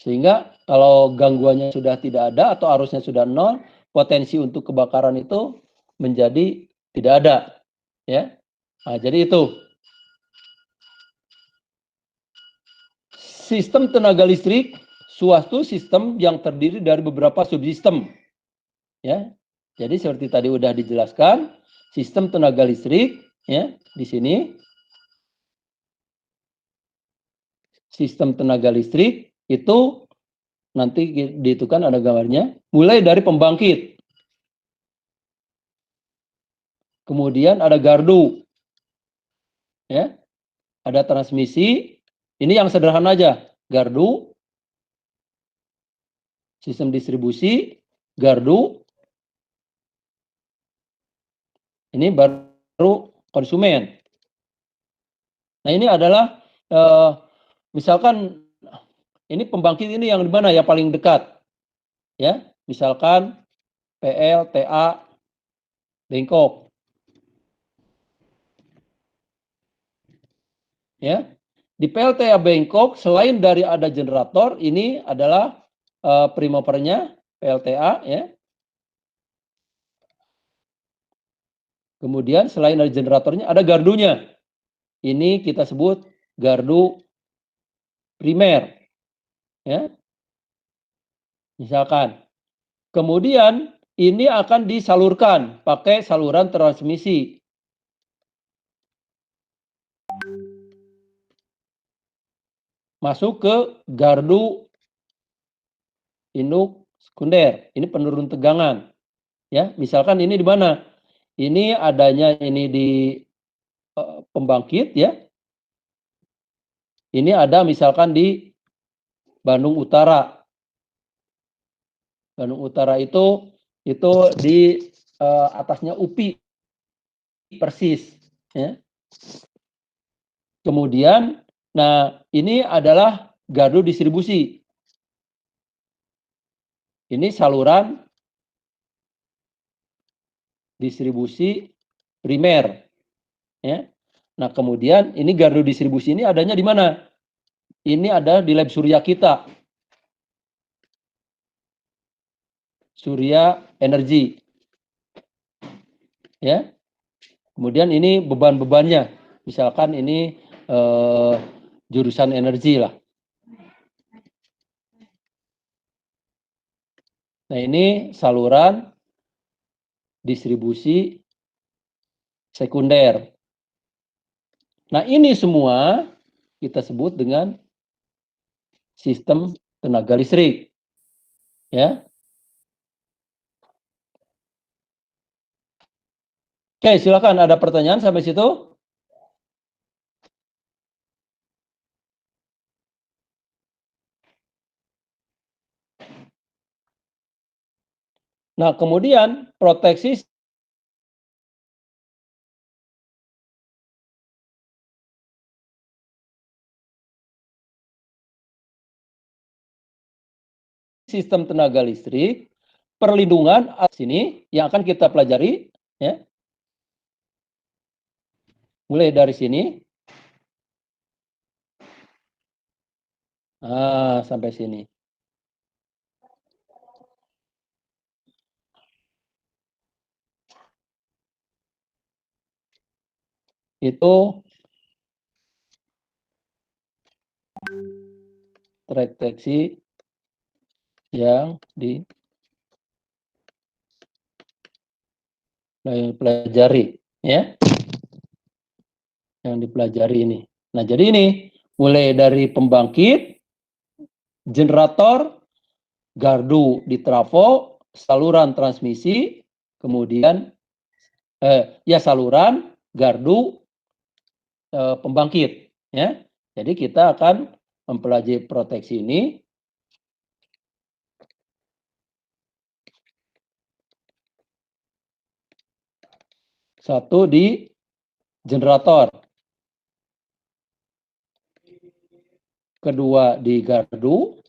Sehingga kalau gangguannya sudah tidak ada atau arusnya sudah 0, potensi untuk kebakaran itu menjadi tidak ada, ya. Nah, jadi itu sistem tenaga listrik suatu sistem yang terdiri dari beberapa subsistem, ya. Jadi seperti tadi udah dijelaskan, sistem tenaga listrik, ya, di sini sistem tenaga listrik itu nanti dihitungkan ada gambarnya, mulai dari pembangkit, kemudian ada gardu, ya, ada transmisi. Ini yang sederhana aja, gardu, sistem distribusi, gardu. Ini baru konsumen. Nah, ini adalah misalkan ini pembangkit ini yang di mana ya paling dekat, ya, misalkan PLTA Bangkok, ya. Di PLTA Bangkok selain dari ada generator, ini adalah primapernya PLTA, ya. Kemudian selain dari generatornya ada gardunya. Ini kita sebut gardu primer, ya. Misalkan. Kemudian ini akan disalurkan pakai saluran transmisi. Masuk ke gardu induk sekunder. Ini penurun tegangan, Ya, misalkan ini di mana? Ini adanya ini di pembangkit ya. Ini ada misalkan di Bandung Utara. Bandung Utara itu di atasnya UPI persis ya. Kemudian nah ini adalah gardu distribusi. Ini saluran distribusi primer ya. Nah, kemudian ini gardu distribusi ini adanya di mana? Ini ada di lab surya kita. Surya Energi. Ya. Kemudian ini beban-bebannya. Misalkan ini jurusan energi lah. Nah, ini saluran distribusi sekunder. Nah, ini semua kita sebut dengan sistem tenaga listrik. Ya. Oke, silakan ada pertanyaan sampai situ? Nah, kemudian proteksi sistem tenaga listrik, perlindungan sini yang akan kita pelajari ya. Mulai dari sini sampai sini. Itu deteksi yang dipelajari ya. Yang dipelajari ini. Nah, jadi ini mulai dari pembangkit, generator, gardu di trafo, saluran transmisi, kemudian ya saluran, gardu, pembangkit ya. Jadi kita akan mempelajari proteksi ini. Satu di generator. Kedua di gardu.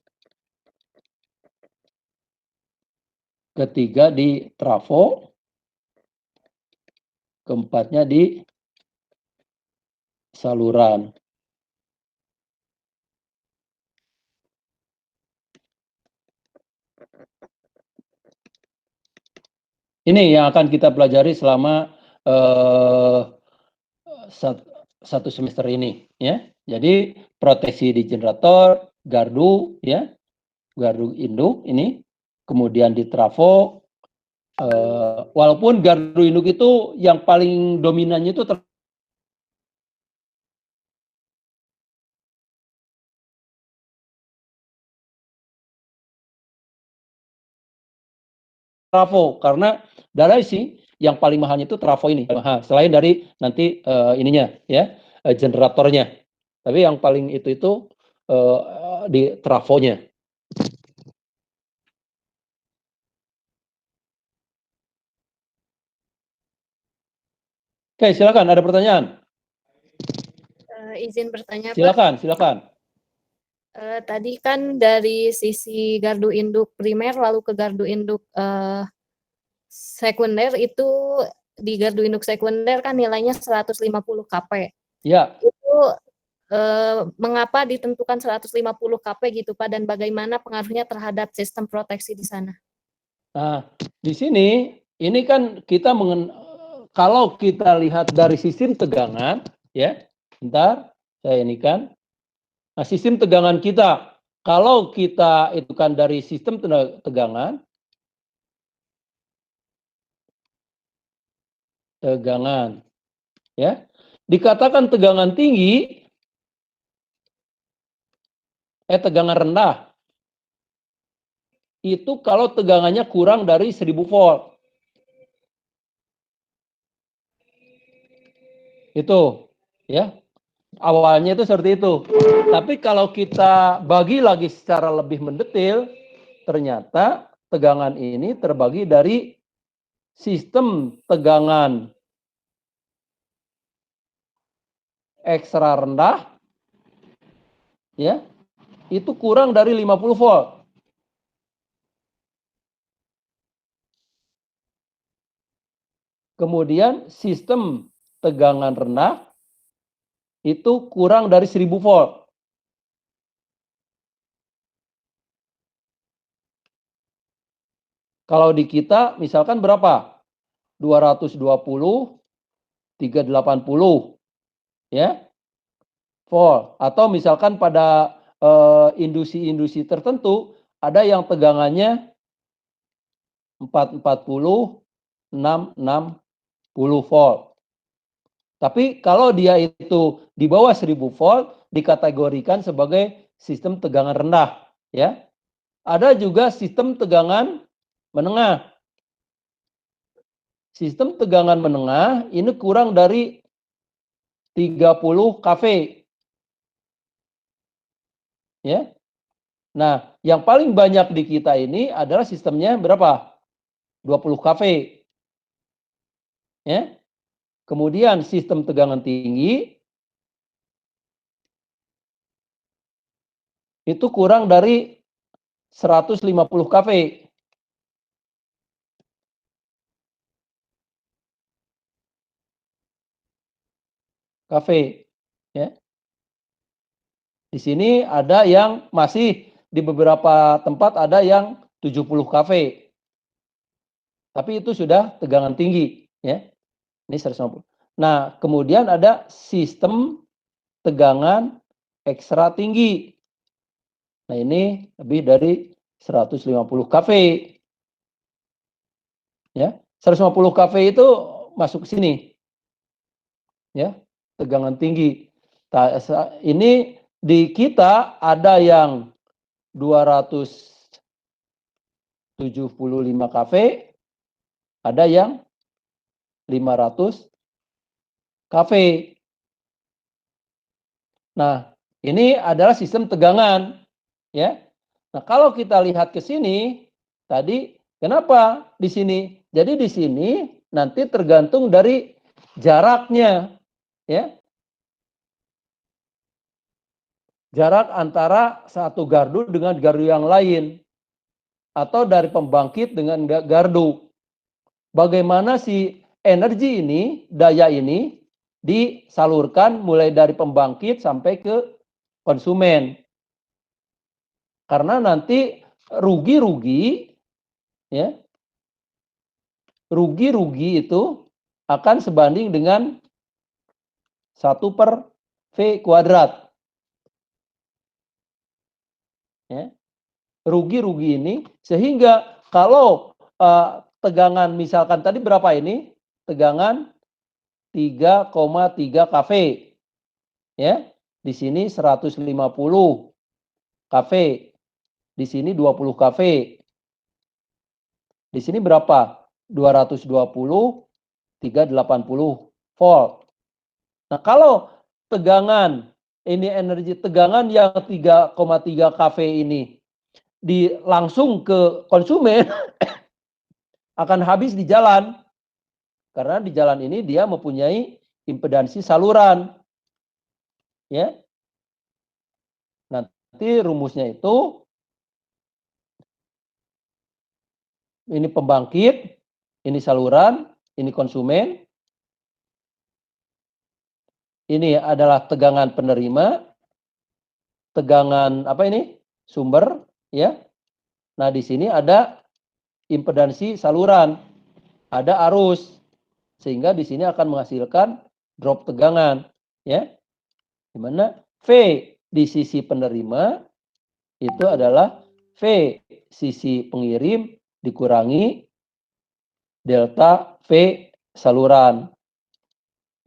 Ketiga di trafo. Keempatnya di saluran. Ini yang akan kita pelajari selama satu semester ini ya. Jadi proteksi di generator, gardu ya, gardu induk ini, kemudian di trafo. Walaupun gardu induk itu yang paling dominannya itu trafo, karena dari sih yang paling mahalnya itu trafo ini. Selain dari nanti ininya ya, generatornya. Tapi yang paling itu di trafonya. Oke, silakan ada pertanyaan. Izin bertanya, Pak. Silakan. Tadi kan dari sisi gardu induk primer lalu ke gardu induk sekunder itu di gardu induk sekunder kan nilainya 150 kP. Ya. Itu mengapa ditentukan 150 kP gitu Pak, dan bagaimana pengaruhnya terhadap sistem proteksi di sana? Nah, di sini ini kan kita kalau kita lihat dari sistem tegangan ya. Bentar, saya ini kan. Nah, sistem tegangan kita, kalau kita itu kan dari sistem tegangan ya, dikatakan tegangan tinggi, tegangan rendah, itu kalau tegangannya kurang dari 1000 volt. Itu, ya. Awalnya itu seperti itu. Tapi kalau kita bagi lagi secara lebih mendetail, ternyata tegangan ini terbagi dari sistem tegangan ekstra rendah, ya, itu kurang dari 50 volt. Kemudian sistem tegangan rendah itu kurang dari 1000 volt. Kalau di kita misalkan berapa? 220, 380, ya, volt. Atau misalkan pada industri-industri tertentu ada yang tegangannya 440, 660 volt. Tapi kalau dia itu di bawah 1000 volt dikategorikan sebagai sistem tegangan rendah, ya. Ada juga sistem tegangan menengah. Sistem tegangan menengah ini kurang dari 30 kV, ya. Nah, yang paling banyak di kita ini adalah sistemnya berapa? 20 kV, ya. Kemudian sistem tegangan tinggi itu kurang dari 150 kV. kV, ya. Di sini ada yang masih di beberapa tempat ada yang 70 kV. Tapi itu sudah tegangan tinggi, ya. Ini 150. Nah, kemudian ada sistem tegangan ekstra tinggi. Nah, ini lebih dari 150 kV. Ya. 150 kV itu masuk ke sini. Ya, tegangan tinggi. Ini di kita ada yang 275 kV, ada yang 500 kV. Nah, ini adalah sistem tegangan, ya. Nah, kalau kita lihat ke sini, tadi kenapa di sini? Jadi di sini nanti tergantung dari jaraknya, ya. Jarak antara satu gardu dengan gardu yang lain atau dari pembangkit dengan gardu. Bagaimana si energi ini, daya ini disalurkan mulai dari pembangkit sampai ke konsumen. Karena nanti rugi-rugi, ya, rugi-rugi itu akan sebanding dengan 1/V². Ya. Rugi-rugi ini sehingga kalau tegangan misalkan tadi berapa ini? Tegangan 3,3 kV. Ya. Di sini 150 kV. Di sini 20 kV. Di sini berapa? 220, 380 volt. Nah, kalau tegangan ini energi tegangan yang 3,3 kV ini langsung ke konsumen akan habis di jalan. Karena di jalan ini dia mempunyai impedansi saluran. Ya. Nanti rumusnya itu ini pembangkit, ini saluran, ini konsumen. Ini adalah tegangan penerima, tegangan apa ini? Sumber, ya. Nah, di sini ada impedansi saluran, ada arus. Sehingga di sini akan menghasilkan drop tegangan, ya. Di mana V di sisi penerima itu adalah V sisi pengirim dikurangi delta V saluran.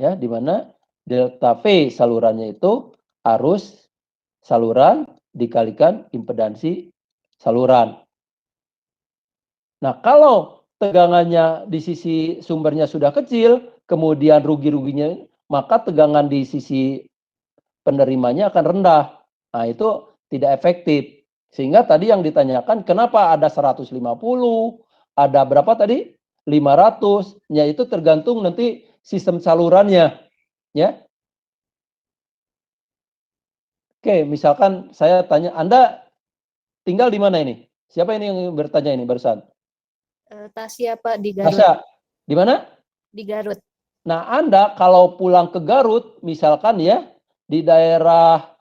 Ya, di mana delta V salurannya itu arus saluran dikalikan impedansi saluran. Nah, kalau tegangannya di sisi sumbernya sudah kecil, kemudian rugi-ruginya maka tegangan di sisi penerimanya akan rendah. Nah, itu tidak efektif. Sehingga tadi yang ditanyakan kenapa ada 150, ada berapa tadi? 500. Ya itu tergantung nanti sistem salurannya, ya. Oke, misalkan saya tanya, Anda tinggal di mana ini? Siapa ini yang bertanya ini barusan? Tasya Pak di Garut. Tasya, di mana? Di Garut. Nah, Anda kalau pulang ke Garut, misalkan ya, di daerah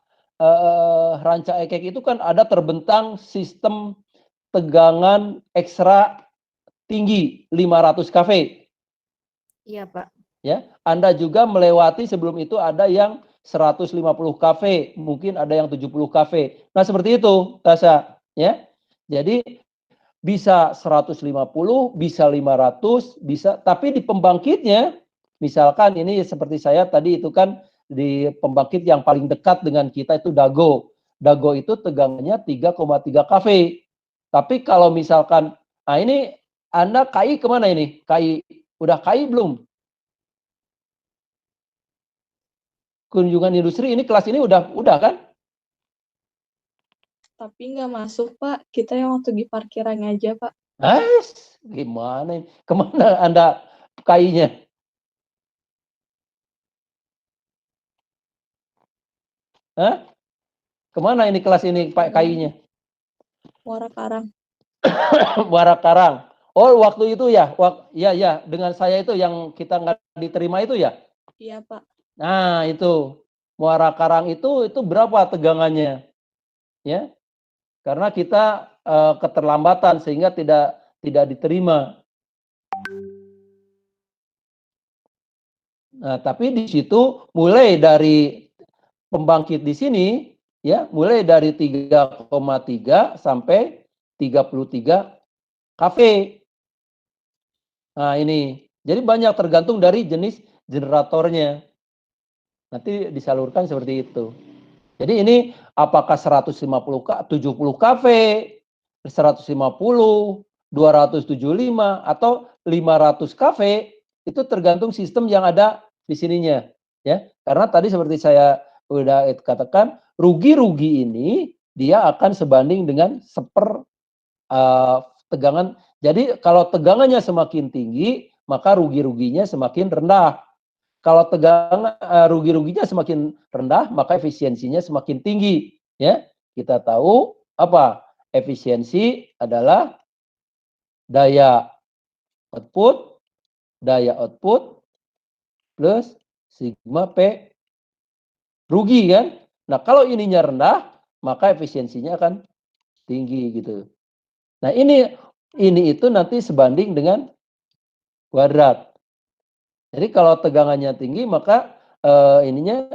Ranca Ekek itu kan ada terbentang sistem tegangan ekstra tinggi 500 kV. Iya, Pak. Ya, Anda juga melewati sebelum itu ada yang 150 kV, mungkin ada yang 70 kV. Nah, seperti itu, Tasya, ya. Jadi bisa 150, bisa 500, bisa, tapi di pembangkitnya, misalkan ini seperti saya tadi itu kan di pembangkit yang paling dekat dengan kita itu Dago. Dago itu tegangannya 3,3 kV. Tapi kalau misalkan, nah ini Anda KI kemana ini? KI, udah KI belum? Kunjungan industri ini kelas ini udah kan? Tapi nggak masuk, Pak. Kita yang waktu di parkiran aja, Pak. Gimana ini? Kemana Anda KI-nya? Hah? Kemana ini kelas ini Pak KI-nya? Muara Karang. Muara Karang. Oh, waktu itu ya, ya, dengan saya itu yang kita nggak diterima itu ya. Iya, Pak. Nah, itu Muara Karang itu berapa tegangannya? Ya, karena kita keterlambatan sehingga tidak diterima. Nah, tapi di situ mulai dari pembangkit di sini ya, mulai dari 3,3 sampai 33 kV. Nah, ini. Jadi banyak tergantung dari jenis generatornya. Nanti disalurkan seperti itu. Jadi ini apakah 150 70 kV, 150, 275 atau 500 kV itu tergantung sistem yang ada di sininya, ya. Karena tadi seperti saya udah katakan, rugi-rugi ini dia akan sebanding dengan tegangan. Jadi kalau tegangannya semakin tinggi, maka rugi-ruginya semakin rendah. Kalau tegangan rugi-ruginya semakin rendah, maka efisiensinya semakin tinggi. Ya, kita tahu apa efisiensi adalah daya output, plus sigma P rugi kan. Nah, kalau ininya rendah, maka efisiensinya akan tinggi gitu. Nah, ini itu nanti sebanding dengan kuadrat. Jadi kalau tegangannya tinggi, maka ininya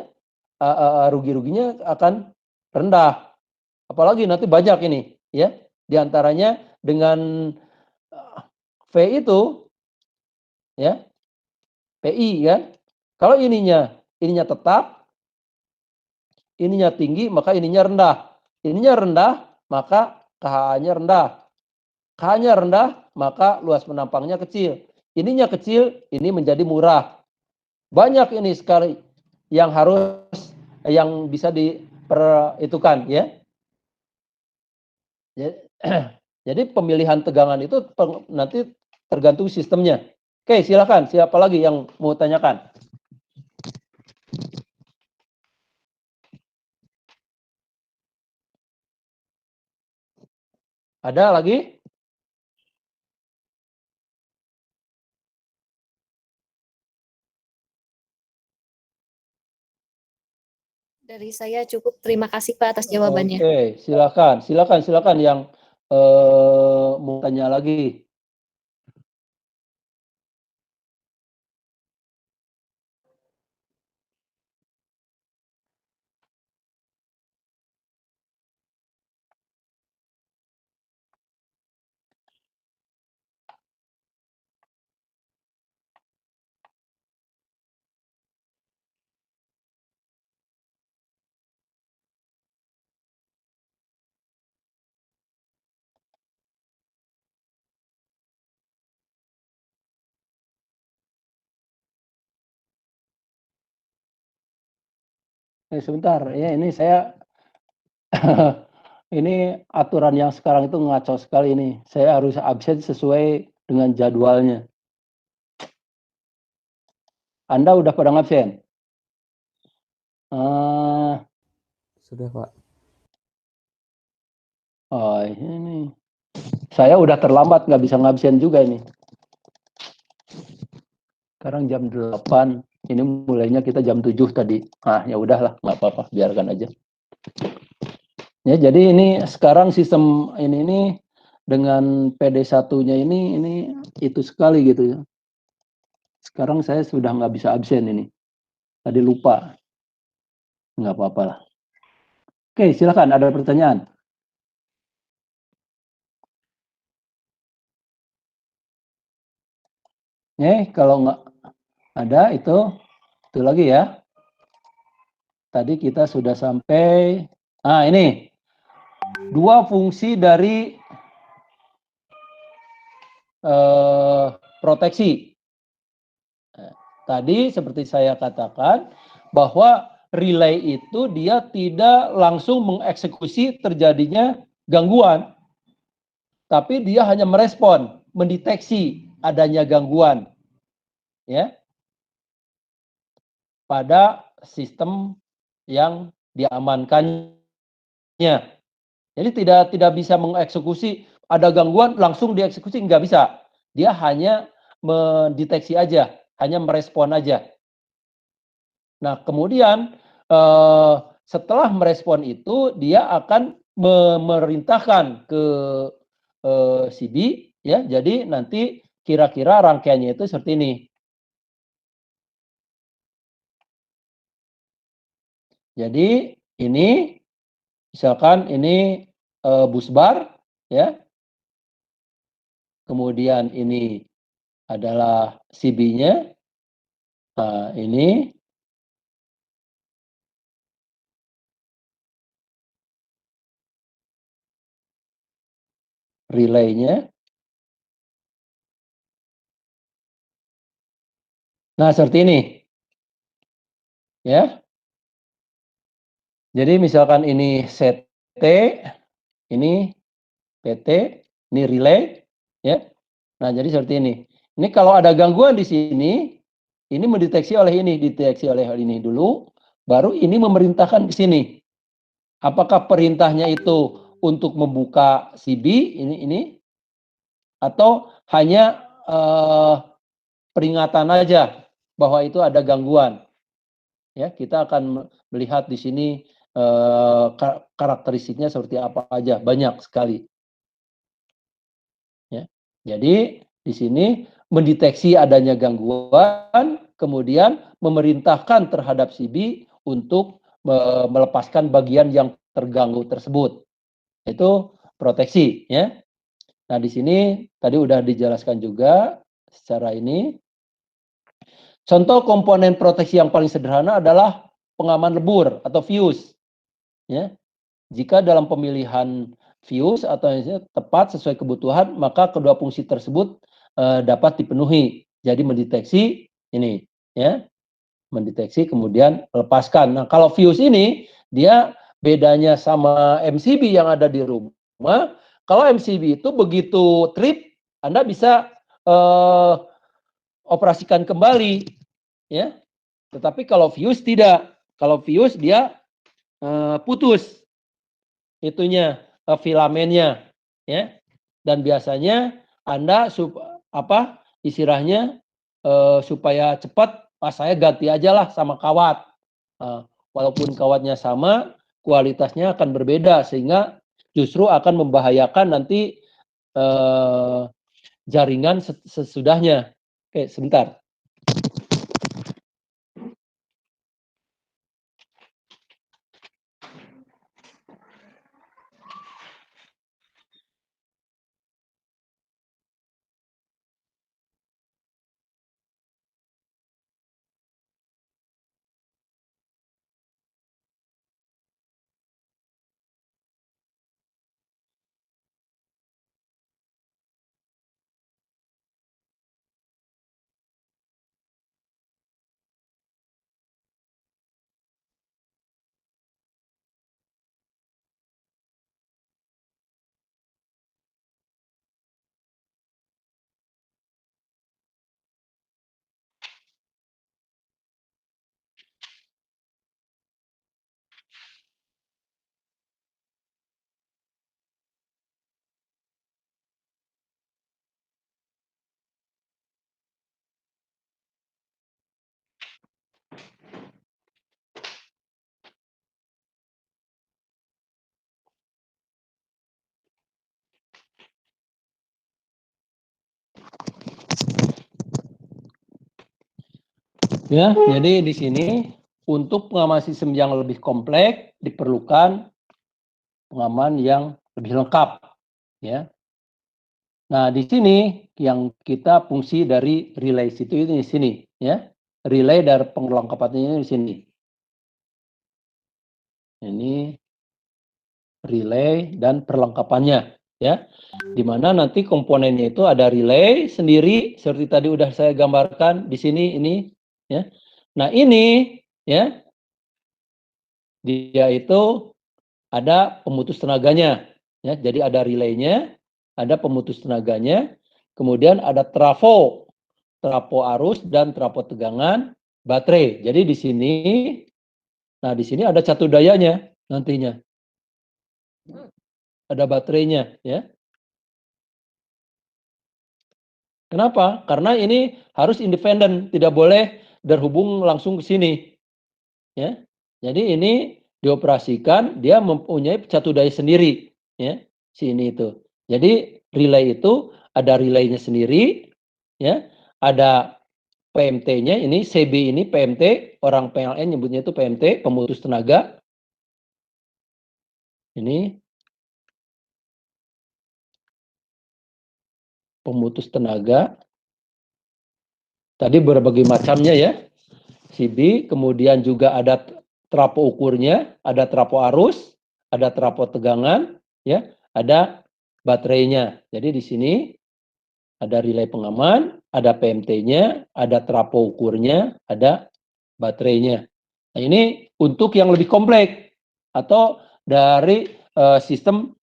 rugi-ruginya akan rendah. Apalagi nanti banyak ini, ya. Di antaranya dengan V itu, ya, PI kan. Kalau ininya tetap, ininya tinggi, maka ininya rendah. Ininya rendah, maka KH-nya rendah. KH-nya rendah, maka luas penampangnya kecil. Ininya kecil, ini menjadi murah. Banyak ini sekali yang bisa diperhitungkan, ya. Jadi pemilihan tegangan itu nanti tergantung sistemnya. Oke, silakan. Siapa lagi yang mau tanyakan? Ada lagi? Dari saya cukup. Terima kasih Pak atas jawabannya. Oke, silakan yang mau tanya lagi. Sebentar, ya ini saya ini aturan yang sekarang itu ngaco sekali ini. Saya harus absen sesuai dengan jadwalnya. Anda udah pada ngabsen? Sudah, Pak. Oh, ini. Saya udah terlambat, nggak bisa ngabsen juga ini. Sekarang jam 8, ini mulainya kita jam 7 tadi. Ya udahlah, nggak apa-apa, biarkan aja. Ya, jadi ini sekarang sistem ini dengan PD1-nya ini itu sekali gitu ya. Sekarang saya sudah nggak bisa absen ini. Tadi lupa. Nggak apa-apa lah. Oke, silakan ada pertanyaan. Kalau nggak ada itu lagi ya. Tadi kita sudah sampai. Ini 2 fungsi dari proteksi. Tadi seperti saya katakan bahwa relay itu dia tidak langsung mengeksekusi terjadinya gangguan, tapi dia hanya merespon, mendeteksi adanya gangguan, ya, pada sistem yang diamankannya. Jadi tidak bisa mengeksekusi ada gangguan langsung dieksekusi, nggak bisa. Dia hanya mendeteksi aja, hanya merespon aja. Nah, kemudian setelah merespon itu dia akan memerintahkan ke CB, ya. Jadi nanti kira-kira rangkaiannya itu seperti ini. Jadi ini misalkan ini busbar, ya. Kemudian ini adalah CB-nya. Ini relay-nya. Nah, seperti ini. Ya. Jadi misalkan ini CT, ini PT, ini relay, ya. Nah, jadi seperti ini. Ini kalau ada gangguan di sini, ini mendeteksi oleh ini, deteksi oleh ini dulu, baru ini memerintahkan ke sini. Apakah perintahnya itu untuk membuka CB ini atau hanya peringatan aja bahwa itu ada gangguan. Ya, kita akan melihat di sini karakteristiknya seperti apa aja, banyak sekali. Ya. Jadi di sini mendeteksi adanya gangguan, kemudian memerintahkan terhadap CB untuk melepaskan bagian yang terganggu tersebut. Itu proteksi, ya. Nah, di sini tadi udah dijelaskan juga secara ini. Contoh komponen proteksi yang paling sederhana adalah pengaman lebur atau fuse. Ya. Jika dalam pemilihan fuse atau tepat sesuai kebutuhan, maka kedua fungsi tersebut dapat dipenuhi. Jadi mendeteksi ini, ya, mendeteksi kemudian lepaskan. Nah, kalau fuse ini dia bedanya sama MCB yang ada di rumah. Kalau MCB itu begitu trip, Anda bisa operasikan kembali, ya. Tetapi kalau fuse tidak. Kalau fuse dia putus itunya filamennya, ya. Dan biasanya Anda istilahnya supaya cepat, saya ganti aja lah sama kawat. Walaupun kawatnya sama, kualitasnya akan berbeda sehingga justru akan membahayakan nanti jaringan sesudahnya. Oke, sebentar. Ya, jadi di sini untuk pengaman sistem yang lebih kompleks diperlukan pengaman yang lebih lengkap, ya. Nah, di sini yang kita fungsi dari relay itu di sini, ya. Relay dari pengelengkapannya di sini. Ini relay dan perlengkapannya, ya. Di mana nanti komponennya itu ada relay sendiri seperti tadi udah saya gambarkan di sini ini, ya. Nah, ini, ya, dia itu ada pemutus tenaganya, ya. Jadi ada relaynya, ada pemutus tenaganya, kemudian ada trafo arus dan trafo tegangan baterai. Jadi di sini, nah di sini ada catu dayanya nantinya, ada baterainya, ya. Kenapa? Karena ini harus independen, tidak boleh terhubung langsung ke sini, ya. Jadi ini dioperasikan, dia mempunyai catu daya sendiri, ya, sini itu. Jadi relay itu ada relaynya sendiri, ya, ada PMT-nya ini CB ini PMT, orang PLN nyebutnya itu PMT, pemutus tenaga. Ini pemutus tenaga. Tadi berbagai macamnya ya. CB, kemudian juga ada trafo ukurnya, ada trafo arus, ada trafo tegangan, ya, ada baterainya. Jadi di sini ada relay pengaman, ada PMT-nya, ada trafo ukurnya, ada baterainya. Nah, ini untuk yang lebih kompleks atau dari sistem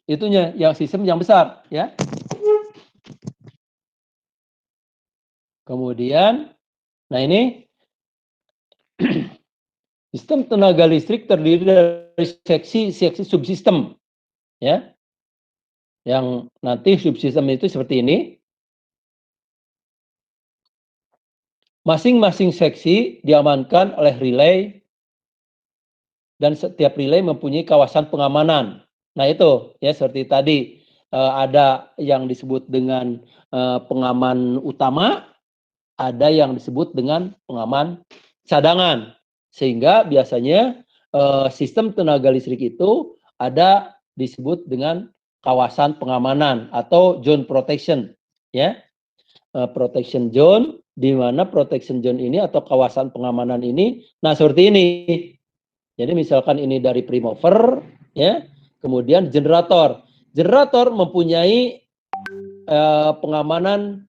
itunya, yang sistem yang besar, ya. Kemudian, nah ini sistem tenaga listrik terdiri dari seksi subsistem, ya. Yang nanti subsistem itu seperti ini. Masing-masing seksi diamankan oleh relay dan setiap relay mempunyai kawasan pengamanan. Nah itu ya seperti tadi ada yang disebut dengan pengaman utama, ada yang disebut dengan pengaman cadangan. Sehingga biasanya sistem tenaga listrik itu ada disebut dengan kawasan pengamanan atau zone protection, ya. Protection zone, di mana protection zone ini atau kawasan pengamanan ini, nah seperti ini. Jadi misalkan ini dari primover, ya, kemudian generator. Generator mempunyai pengamanan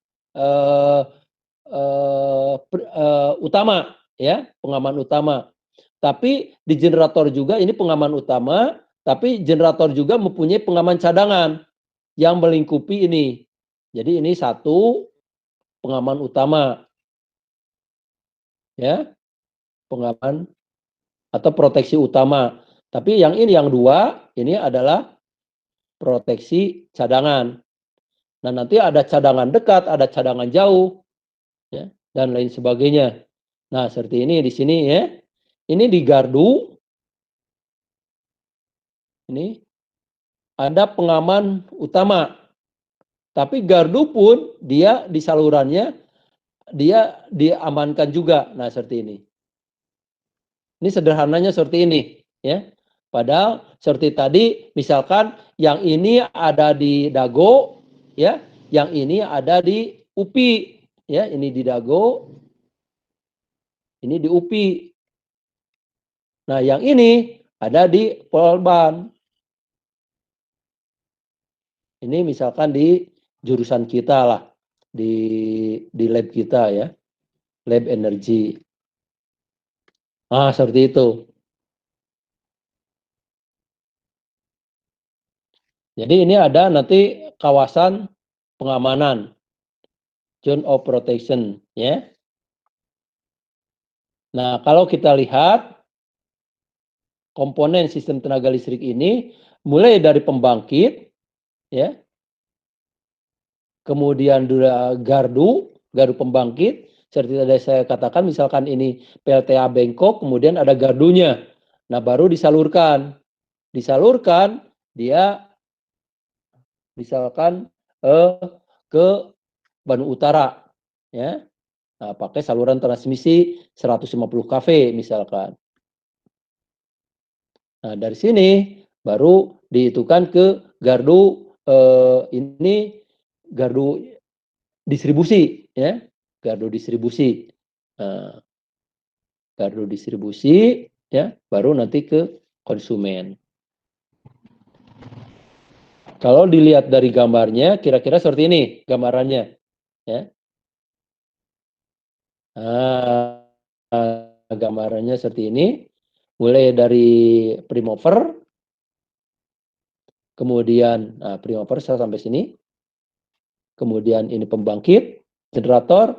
utama, ya, pengaman utama. Tapi di generator juga ini pengaman utama, tapi generator juga mempunyai pengaman cadangan yang melingkupi ini. Jadi ini satu pengaman utama, ya, pengaman atau proteksi utama. Tapi yang ini yang dua, ini adalah proteksi cadangan. Nah, nanti ada cadangan dekat, ada cadangan jauh, ya, dan lain sebagainya. Nah, seperti ini di sini ya. Ini di gardu. Ini ada pengaman utama. Tapi gardu pun dia di salurannya dia diamankan juga. Nah, seperti ini. Ini sederhananya seperti ini, ya. Padahal seperti tadi misalkan yang ini ada di Dago, ya, yang ini ada di UPI, ya, ini di Dago, ini di UPI. Nah, yang ini ada di Polban. Ini misalkan di jurusan kita lah, di lab kita ya, lab energi. Ah, seperti itu. Jadi ini ada nanti kawasan pengamanan, zone of protection, ya. Nah, kalau kita lihat komponen sistem tenaga listrik ini mulai dari pembangkit, ya, kemudian gardu pembangkit, seperti tadi saya katakan, misalkan ini PLTA bengkok, kemudian ada gardunya, nah baru disalurkan dia misalkan ke Bandung Utara, ya. Nah, pakai saluran transmisi 150 kV misalkan. Nah, dari sini baru dihitungkan ke gardu ini gardu distribusi ya, gardu distribusi. Nah, gardu distribusi ya, baru nanti ke konsumen. Kalau dilihat dari gambarnya kira-kira seperti ini gambarannya ya. Nah, gambarannya seperti ini. Mulai dari primover, kemudian primover sampai sini. Kemudian ini pembangkit, generator,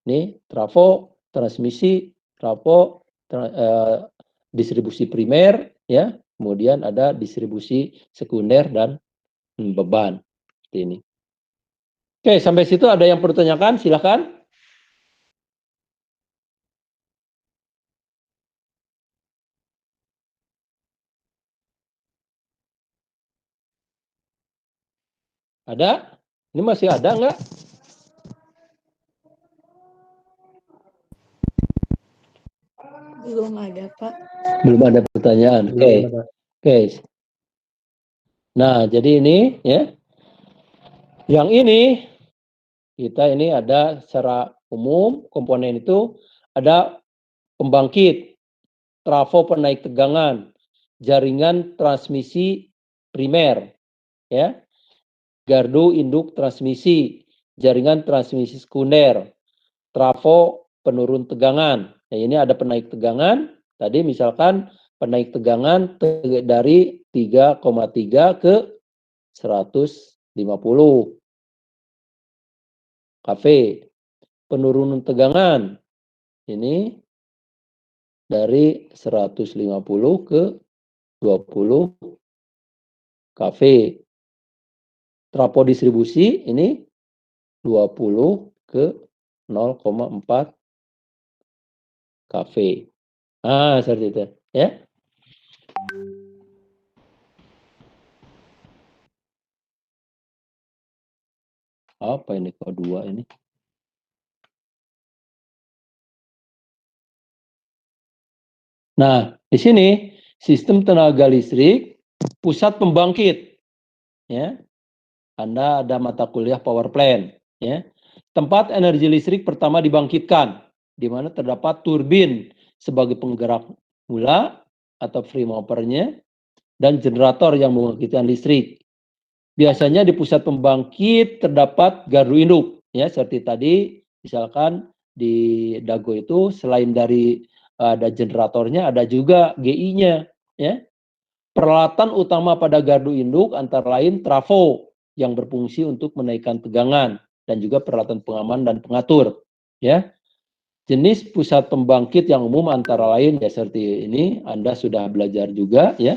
ini trafo, transmisi, trafo, distribusi primer, ya. Kemudian ada distribusi sekunder dan beban. Seperti ini. Oke, sampai situ ada yang perlu tanyakan? Silakan. Ada? Ini masih ada nggak? Belum ada, Pak. Belum ada pertanyaan. Oke. Oke. Nah, jadi ini ya. Yang ini kita ini ada secara umum komponen itu ada pembangkit, trafo penaik tegangan, jaringan transmisi primer, ya, gardu induk transmisi, jaringan transmisi sekunder, trafo penurun tegangan. Nah, ini ada penaik tegangan. Tadi misalkan penaik tegangan dari 3,3 ke 150 kV. Penurunan tegangan ini dari 150 ke 20 kV. Trafo distribusi ini 20 ke 0,4 kV. Ah, seperti itu ya. Apa ini kok 2 ini? Nah, di sini sistem tenaga listrik pusat pembangkit ya. Anda ada mata kuliah power plant ya. Tempat energi listrik pertama dibangkitkan di mana terdapat turbin sebagai penggerak mula atau free movernya dan generator yang membangkitkan listrik. Biasanya di pusat pembangkit terdapat gardu induk ya, seperti tadi misalkan di Dago itu selain dari ada generatornya ada juga GI-nya ya. Peralatan utama pada gardu induk antara lain trafo yang berfungsi untuk menaikkan tegangan dan juga peralatan pengaman dan pengatur ya. Jenis pusat pembangkit yang umum antara lain ya seperti ini Anda sudah belajar juga ya.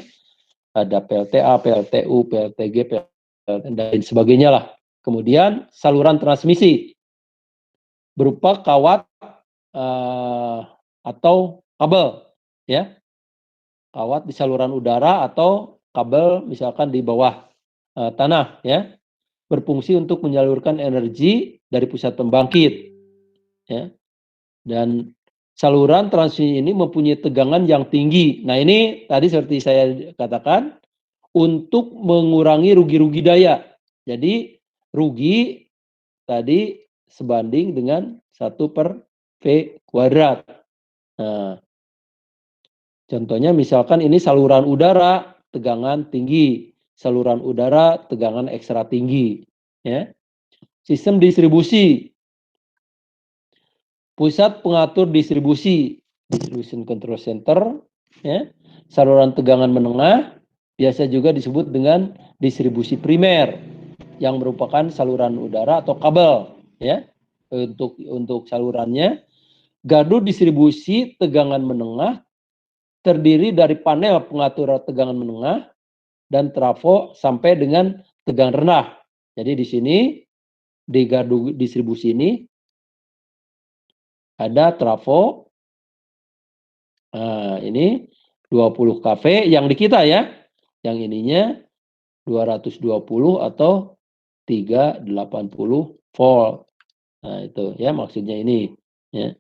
Ada PLTA, PLTU, PLTG, PLTN dan sebagainya lah. Kemudian saluran transmisi berupa kawat atau kabel ya. Kawat di saluran udara atau kabel misalkan di bawah tanah ya. Berfungsi untuk menyalurkan energi dari pusat pembangkit ya. Dan saluran transmisi ini mempunyai tegangan yang tinggi. Nah, ini tadi seperti saya katakan untuk mengurangi rugi-rugi daya. Jadi rugi tadi sebanding dengan 1/V². Nah, contohnya misalkan ini saluran udara tegangan tinggi, saluran udara tegangan ekstra tinggi, ya. Sistem distribusi, pusat pengatur distribusi, distribution control center, ya. Saluran tegangan menengah, biasa juga disebut dengan distribusi primer, yang merupakan saluran udara atau kabel, ya. Untuk salurannya, gardu distribusi tegangan menengah terdiri dari panel pengatur tegangan menengah dan trafo sampai dengan tegangan rendah. Jadi di sini di gardu distribusi ini ada trafo. Nah, ini 20 kV yang di kita ya. Yang ininya 220 atau 380 volt. Nah, itu ya maksudnya ini ya,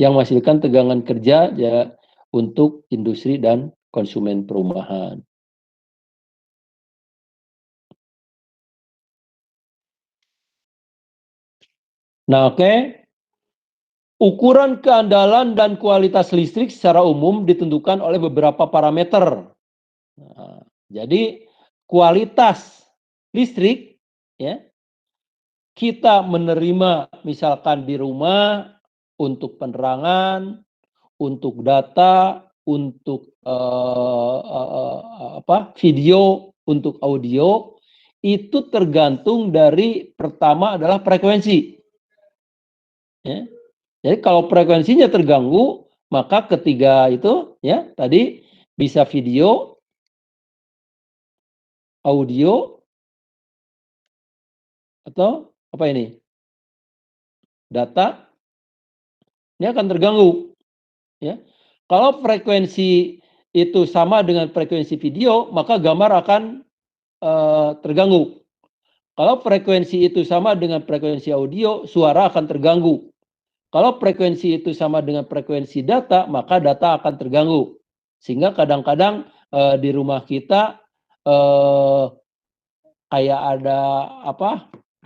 yang menghasilkan tegangan kerja ya untuk industri dan konsumen perumahan. Nah, oke. Ukuran keandalan dan kualitas listrik secara umum ditentukan oleh beberapa parameter. Nah, jadi kualitas listrik, ya, kita menerima misalkan di rumah untuk penerangan, untuk data, untuk video, untuk audio, itu tergantung dari pertama adalah frekuensi. Ya. Jadi kalau frekuensinya terganggu, maka ketiga itu ya tadi bisa video, audio, atau apa ini? Data, ini akan terganggu. Ya. Kalau frekuensi itu sama dengan frekuensi video, maka gambar akan terganggu. Kalau frekuensi itu sama dengan frekuensi audio, suara akan terganggu. Kalau frekuensi itu sama dengan frekuensi data, maka data akan terganggu. Sehingga kadang-kadang di rumah kita kayak ada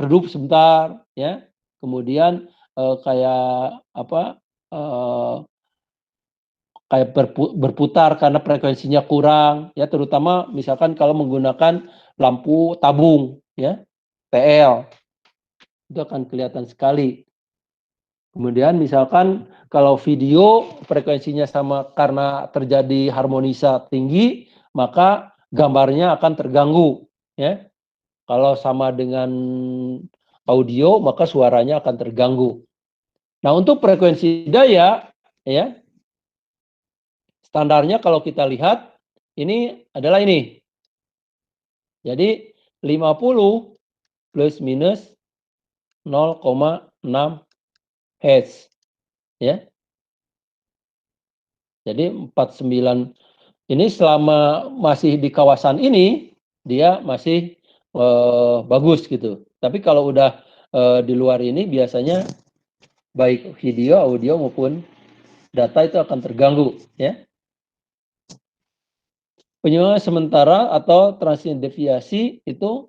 redup sebentar, ya. Kemudian kayak kayak berputar karena frekuensinya kurang, ya. Terutama misalkan kalau menggunakan lampu tabung, ya, TL, itu akan kelihatan sekali. Kemudian misalkan kalau video frekuensinya sama karena terjadi harmonisa tinggi, maka gambarnya akan terganggu, ya. Kalau sama dengan audio, maka suaranya akan terganggu. Nah, untuk frekuensi daya, ya, standarnya kalau kita lihat ini adalah ini. Jadi 50 plus minus 0,6 Hz, ya. Jadi 49 ini selama masih di kawasan ini dia masih bagus gitu. Tapi kalau udah di luar ini biasanya baik video, audio maupun data itu akan terganggu, ya. Penyimpangan sementara atau transient deviasi itu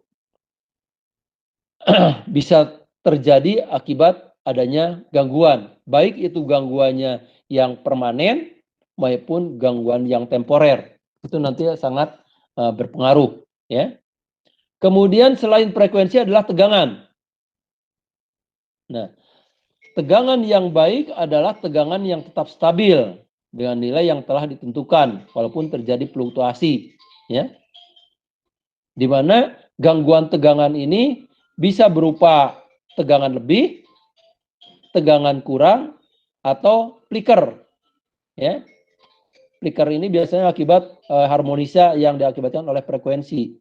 bisa terjadi akibat adanya gangguan, baik itu gangguannya yang permanen maupun gangguan yang temporer. Itu nanti sangat berpengaruh, ya. Kemudian selain frekuensi adalah tegangan. Nah, tegangan yang baik adalah tegangan yang tetap stabil dengan nilai yang telah ditentukan walaupun terjadi fluktuasi, ya. Di mana gangguan tegangan ini bisa berupa tegangan lebih, tegangan kurang, atau flicker, ya. Flicker ini biasanya akibat harmonisa yang diakibatkan oleh frekuensi.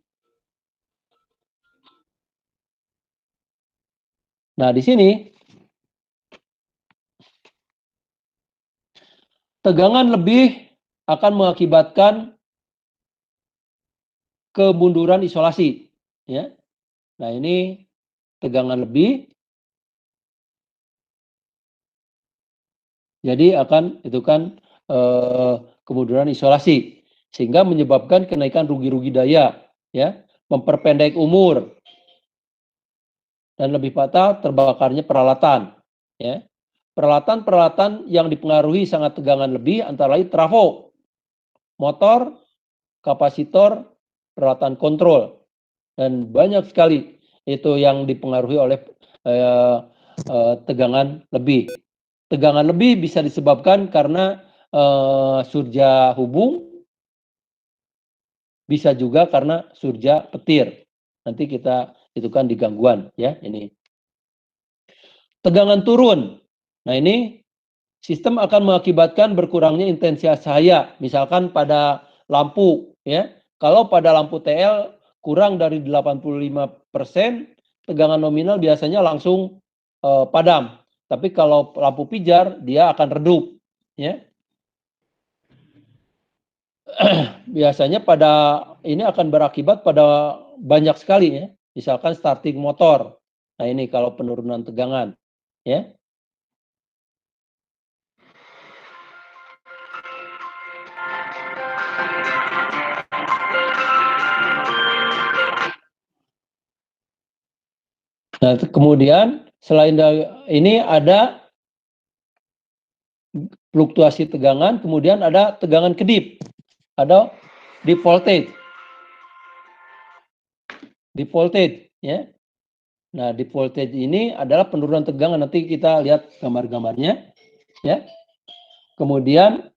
Nah, di sini tegangan lebih akan mengakibatkan kemunduran isolasi, ya. Nah, ini tegangan lebih, jadi akan itu kan kemunduran isolasi sehingga menyebabkan kenaikan rugi-rugi daya, ya, memperpendek umur dan lebih fatal terbakarnya peralatan, ya. Peralatan-peralatan yang dipengaruhi sangat tegangan lebih antara lain trafo, motor, kapasitor, peralatan kontrol, dan banyak sekali itu yang dipengaruhi oleh tegangan lebih. Tegangan lebih bisa disebabkan karena surja hubung, bisa juga karena surja petir. Nanti kita itu kan di gangguan, ya, ini. Tegangan turun. Nah, ini sistem akan mengakibatkan berkurangnya intensitas cahaya, misalkan pada lampu, ya. Kalau pada lampu TL kurang dari 85%, tegangan nominal biasanya langsung padam. Tapi kalau lampu pijar dia akan redup, ya. Biasanya pada ini akan berakibat pada banyak sekali, ya. Misalkan starting motor. Nah, ini kalau penurunan tegangan, ya. Nah, kemudian selain ini ada fluktuasi tegangan, kemudian ada tegangan kedip, ada deep voltage. Deep voltage, ya. Nah, deep voltage ini adalah penurunan tegangan, nanti kita lihat gambar-gambarnya, ya. Kemudian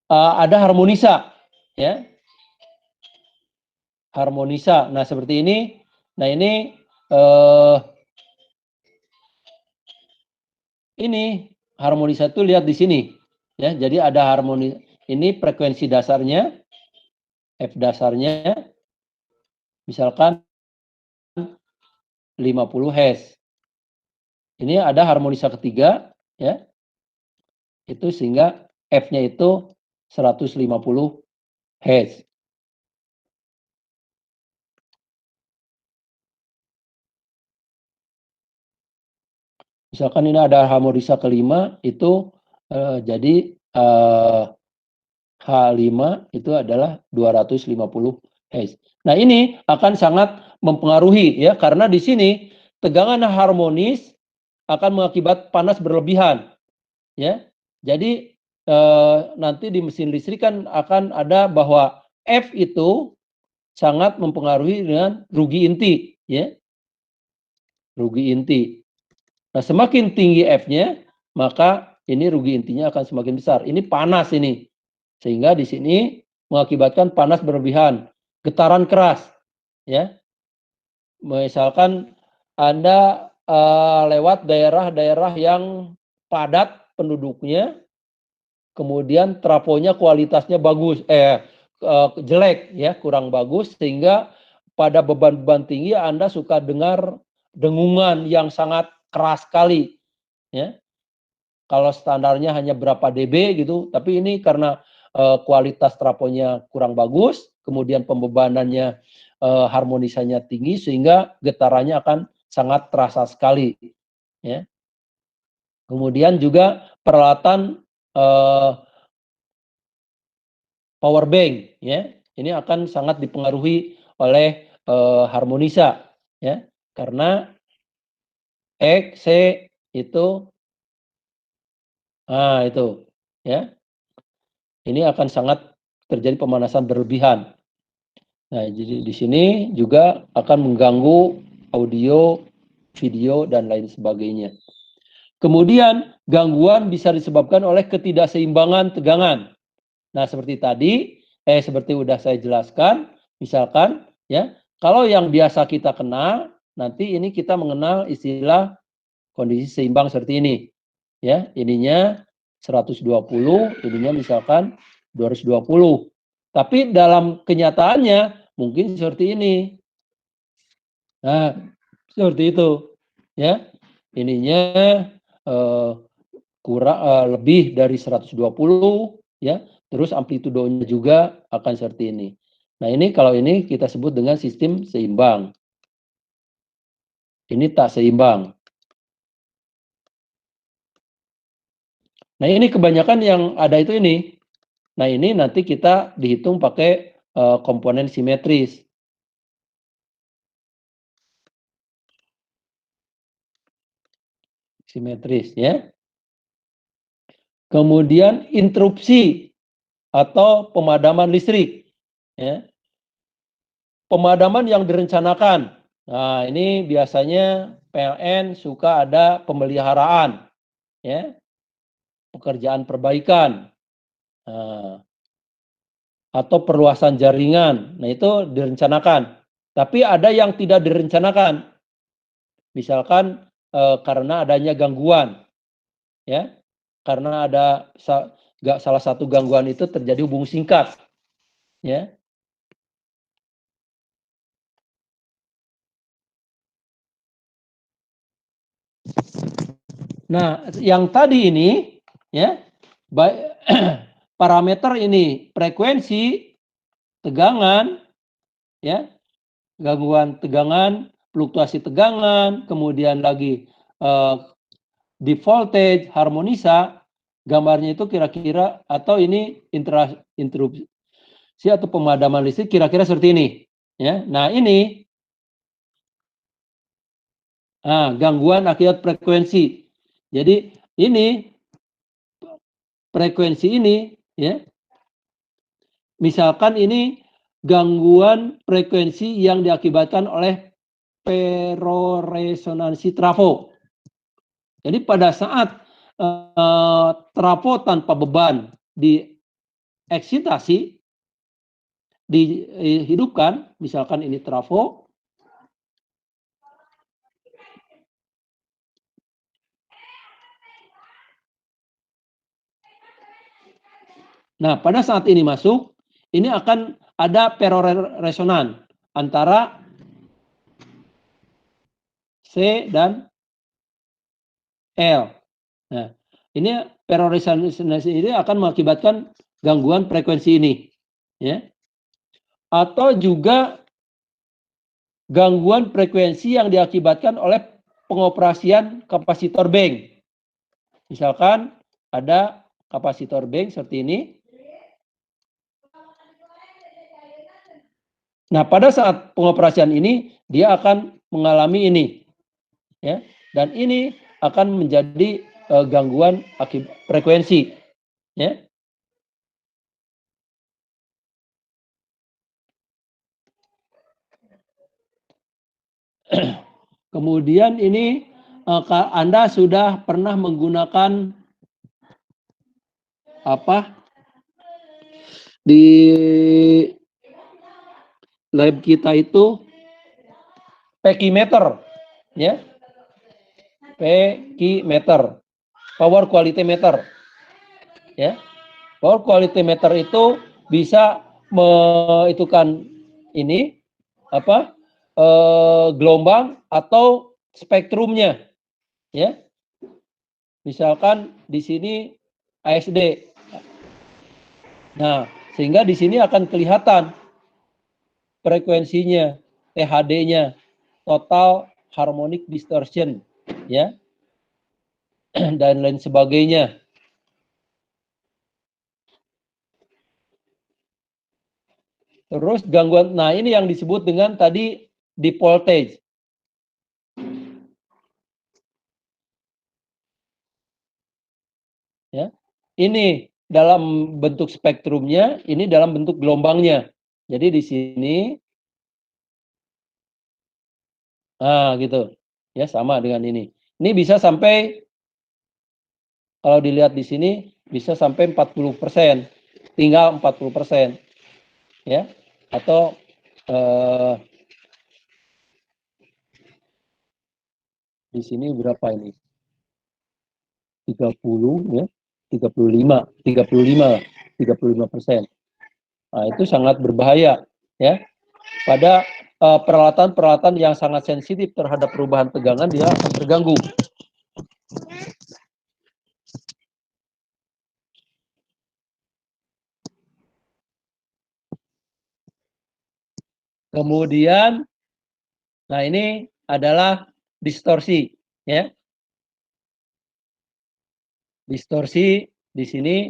ada harmonisa, ya. Harmonisa. Nah, seperti ini. Nah, ini harmonisa itu lihat di sini, ya. Jadi ada harmoni, ini frekuensi dasarnya, F dasarnya, misalkan 50 Hz. Ini ada harmonisa ketiga, ya. Itu sehingga F-nya itu 150 Hz. Misalkan ini ada harmonisa kelima, itu jadi H5 itu adalah 250 Hz. Nah, ini akan sangat mempengaruhi, ya, karena di sini tegangan harmonis akan mengakibat panas berlebihan, ya. Jadi nanti di mesin listrik kan akan ada bahwa F itu sangat mempengaruhi dengan rugi inti, ya. Rugi inti. Nah, semakin tinggi F-nya, maka ini rugi intinya akan semakin besar. Ini panas ini. Sehingga di sini mengakibatkan panas berlebihan, getaran keras, ya. Misalkan Anda lewat daerah-daerah yang padat penduduknya, kemudian trafonya kualitasnya bagus, jelek, ya, kurang bagus, sehingga pada beban-beban tinggi Anda suka dengar dengungan yang sangat keras sekali, ya. Kalau standarnya hanya berapa dB gitu, tapi ini karena kualitas trafonya kurang bagus, kemudian pembebanannya harmonisanya tinggi, sehingga getarannya akan sangat terasa sekali, ya. Kemudian juga peralatan power bank, ya, ini akan sangat dipengaruhi oleh harmonisa, ya, karena X, C itu, itu, ya, ini akan sangat terjadi pemanasan berlebihan. Nah, jadi di sini juga akan mengganggu audio, video, dan lain sebagainya. Kemudian gangguan bisa disebabkan oleh ketidakseimbangan tegangan. Nah, seperti tadi, seperti udah saya jelaskan, misalkan, ya, kalau yang biasa kita kenal, nanti ini kita mengenal istilah kondisi seimbang seperti ini, ya, ininya 120, ininya misalkan 220. Tapi dalam kenyataannya mungkin seperti ini. Nah, seperti itu, ya. Ininya lebih dari 120, ya. Terus amplitudonya juga akan seperti ini. Nah, ini kalau ini kita sebut dengan sistem seimbang. Ini tak seimbang. Nah, ini kebanyakan yang ada itu ini. Nah, ini nanti kita dihitung pakai komponen simetris. Simetris, ya. Kemudian interupsi atau pemadaman listrik, ya. Pemadaman yang direncanakan. Nah, ini biasanya PLN suka ada pemeliharaan, ya, pekerjaan perbaikan, atau perluasan jaringan. Nah, itu direncanakan. Tapi ada yang tidak direncanakan. Misalkan karena adanya gangguan, ya, karena ada salah satu gangguan itu terjadi hubung singkat, ya. Nah, yang tadi ini, ya, parameter ini frekuensi, tegangan, ya, gangguan tegangan, fluktuasi tegangan, kemudian lagi deep voltage, harmonisa, gambarnya itu kira-kira, atau ini interupsi atau pemadaman listrik kira-kira seperti ini, ya. Nah, ini Gangguan akibat frekuensi. Jadi ini frekuensi ini ya. Misalkan ini gangguan frekuensi yang diakibatkan oleh peroresonansi trafo. Jadi pada saat trafo tanpa beban dieksitasi, dihidupkan, misalkan ini trafo, nah pada saat ini masuk, ini akan ada peroresonan antara C dan L. Nah, ini peroresonansi ini akan mengakibatkan gangguan frekuensi ini, ya. Atau juga gangguan frekuensi yang diakibatkan oleh pengoperasian kapasitor bank. Misalkan ada kapasitor bank seperti ini. Nah, pada saat pengoperasian ini dia akan mengalami ini, ya. Dan ini akan menjadi gangguan akibat frekuensi, ya. Kemudian ini Anda sudah pernah menggunakan apa di lab kita itu pekimeter, ya, pekimeter, power quality meter, ya. Power quality meter itu bisa menentukan ini apa gelombang atau spektrumnya, ya. Misalkan di sini ASD. Nah, sehingga di sini akan kelihatan frekuensinya, THD-nya, total harmonic distortion, ya, dan lain sebagainya. Terus gangguan, nah ini yang disebut dengan tadi deep voltage. Ya, ini dalam bentuk spektrumnya, ini dalam bentuk gelombangnya. Jadi di sini, gitu, ya sama dengan ini. Ini bisa sampai, kalau dilihat di sini bisa sampai 40%, tinggal 40%, ya, atau di sini berapa ini? 30, ya, 35%. Nah, itu sangat berbahaya, ya. Pada peralatan-peralatan yang sangat sensitif terhadap perubahan tegangan, dia akan terganggu. Kemudian, nah ini adalah distorsi, ya. Distorsi di sini,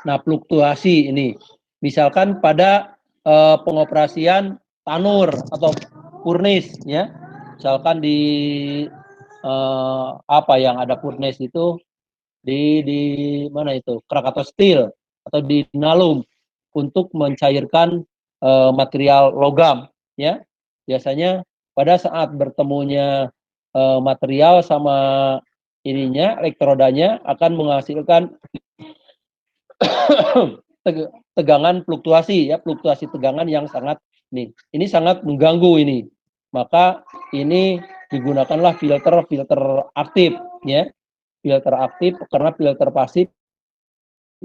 nah fluktuasi ini. Misalkan pada pengoperasian tanur atau furnace, ya. Misalkan di apa yang ada furnace itu di mana itu, Krakatau Steel atau di Nalum untuk mencairkan material logam, ya. Biasanya pada saat bertemunya material sama ininya, elektrodanya akan menghasilkan tegangan fluktuasi, ya, fluktuasi tegangan yang sangat ini sangat mengganggu ini. Maka ini digunakanlah filter aktif, ya. Filter aktif, karena filter pasif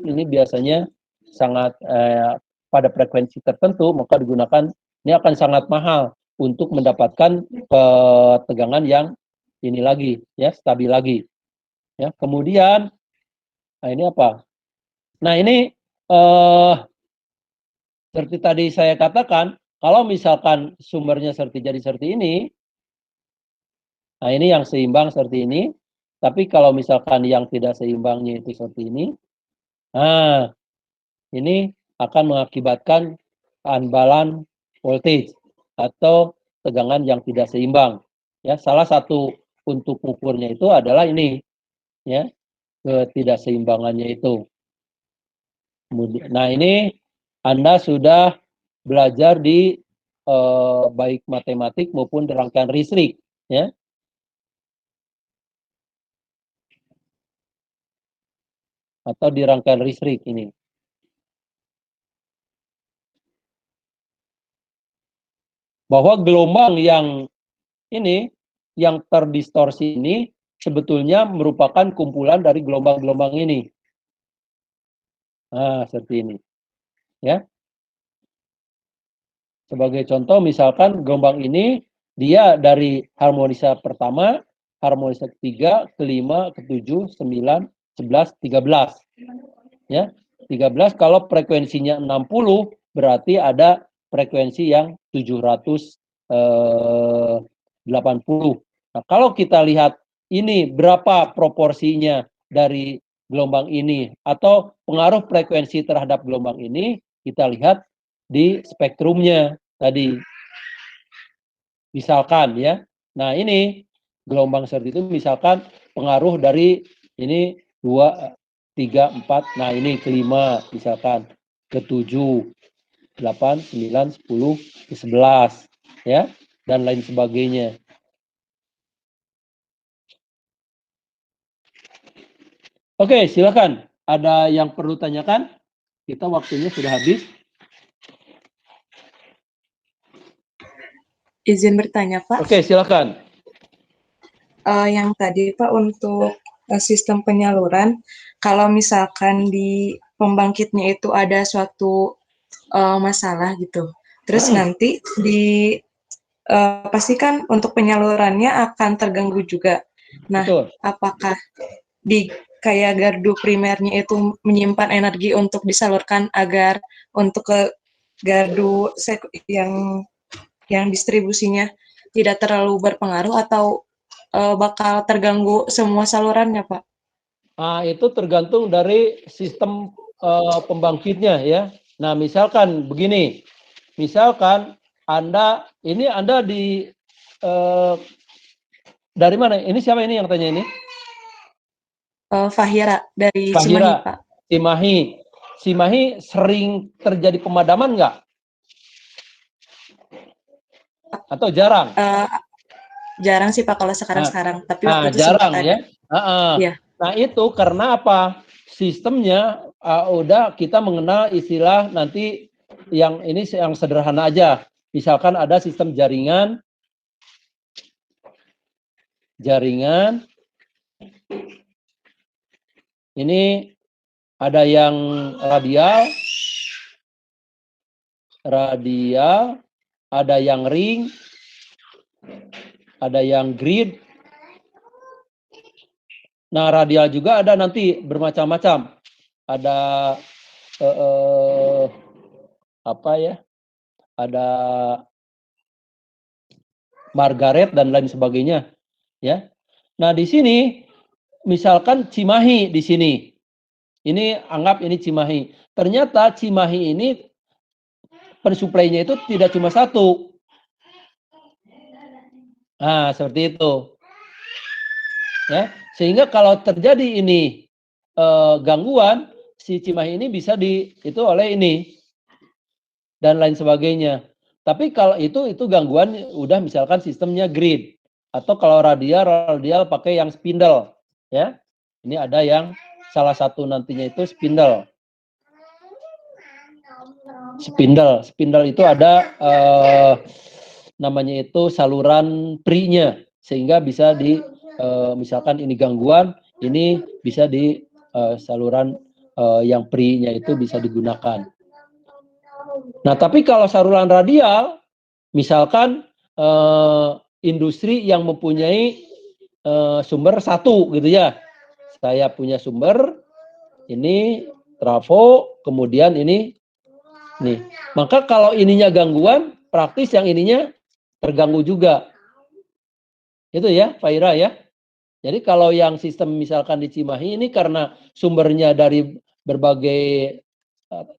ini biasanya sangat pada frekuensi tertentu, maka digunakan, ini akan sangat mahal untuk mendapatkan tegangan yang ini lagi, ya, stabil lagi, ya. Kemudian, nah ini apa? Nah ini seperti tadi saya katakan, kalau misalkan sumbernya seperti ini, nah ini yang seimbang seperti ini. Tapi kalau misalkan yang tidak seimbangnya itu seperti ini, nah ini akan mengakibatkan unbalance voltage atau tegangan yang tidak seimbang. Ya, salah satu untuk ukurnya itu adalah ini, ya, ketidakseimbangannya itu. Nah, ini Anda sudah belajar di baik matematik maupun di rangkaian listrik, ya. Atau di rangkaian listrik ini. Bahwa gelombang yang ini, yang terdistorsi ini, sebetulnya merupakan kumpulan dari gelombang-gelombang ini. Nah, seperti ini. Ya. Sebagai contoh, misalkan gelombang ini, dia dari harmonisa pertama, harmonisa ketiga, kelima, ketujuh, 9, 11, 13. Ya, 13 kalau frekuensinya 60, berarti ada frekuensi yang 780. Nah, kalau kita lihat ini berapa proporsinya dari gelombang ini atau pengaruh frekuensi terhadap gelombang ini, kita lihat di spektrumnya tadi. Misalkan ya. Nah, ini gelombang seperti itu misalkan pengaruh dari ini 2, 3, 4. Nah, ini kelima misalkan ke 7, 8, 9, 10, ke 11 ya dan lain sebagainya. Oke, silakan. Ada yang perlu tanyakan? Kita waktunya sudah habis. Izin bertanya, Pak. Oke, silakan. Yang tadi, Pak, untuk sistem penyaluran, kalau misalkan di pembangkitnya itu ada suatu masalah gitu, terus nanti pastikan untuk penyalurannya akan terganggu juga. Nah, Betul. apakah di kayak gardu primernya itu menyimpan energi untuk disalurkan agar untuk ke gardu yang distribusinya tidak terlalu berpengaruh atau bakal terganggu semua salurannya, Pak? Itu tergantung dari sistem pembangkitnya ya. Nah, misalkan begini. Misalkan Anda di dari mana? Ini siapa ini yang tanya ini? Fahira dari Cimahi, Fahira, Pak. Cimahi. Cimahi sering terjadi pemadaman nggak? Atau jarang? Jarang sih, Pak, kalau sekarang-sekarang. Tapi waktu itu Jarang sempat ya. ada. Ya. Nah, itu karena apa? Sistemnya udah kita mengenal istilah nanti yang ini yang sederhana aja. Misalkan ada sistem jaringan, ini ada yang radial, ada yang ring, ada yang grid. Nah, radial juga ada nanti bermacam-macam. Ada apa ya? Ada Margaret dan lain sebagainya, ya. Nah, di sini misalkan Cimahi di sini. Ini anggap ini Cimahi. Ternyata Cimahi ini pensuplainya itu tidak cuma satu. Nah, seperti itu. Ya, sehingga kalau terjadi ini gangguan, si Cimahi ini bisa itu oleh ini dan lain sebagainya. Tapi kalau itu gangguan udah misalkan sistemnya grid atau kalau radial pakai yang spindle, ya. Ini ada yang salah satu nantinya itu spindle. Spindle itu ada namanya itu saluran pri-nya sehingga bisa misalkan ini gangguan, ini bisa di saluran yang pri-nya itu bisa digunakan. Nah, tapi kalau saluran radial, misalkan industri yang mempunyai sumber satu gitu ya. Saya punya sumber, ini trafo, kemudian ini nih. Maka kalau ininya gangguan, praktis yang ininya terganggu juga. Itu ya, Pak Ira ya. Jadi kalau yang sistem misalkan di Cimahi ini karena sumbernya dari berbagai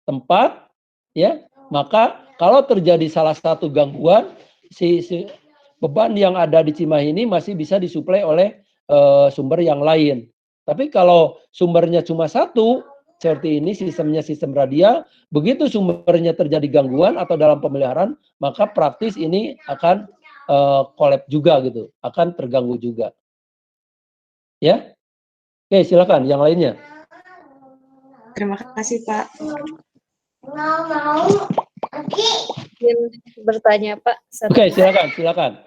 tempat, ya, maka kalau terjadi salah satu gangguan, beban yang ada di Cimahi ini masih bisa disuplai oleh sumber yang lain. Tapi kalau sumbernya cuma satu, seperti ini sistemnya sistem radial, begitu sumbernya terjadi gangguan atau dalam pemeliharaan, maka praktis ini akan collapse juga gitu, akan terganggu juga. Ya, oke silakan yang lainnya. Terima kasih, Pak. Ingin bertanya Pak, Oke, silakan.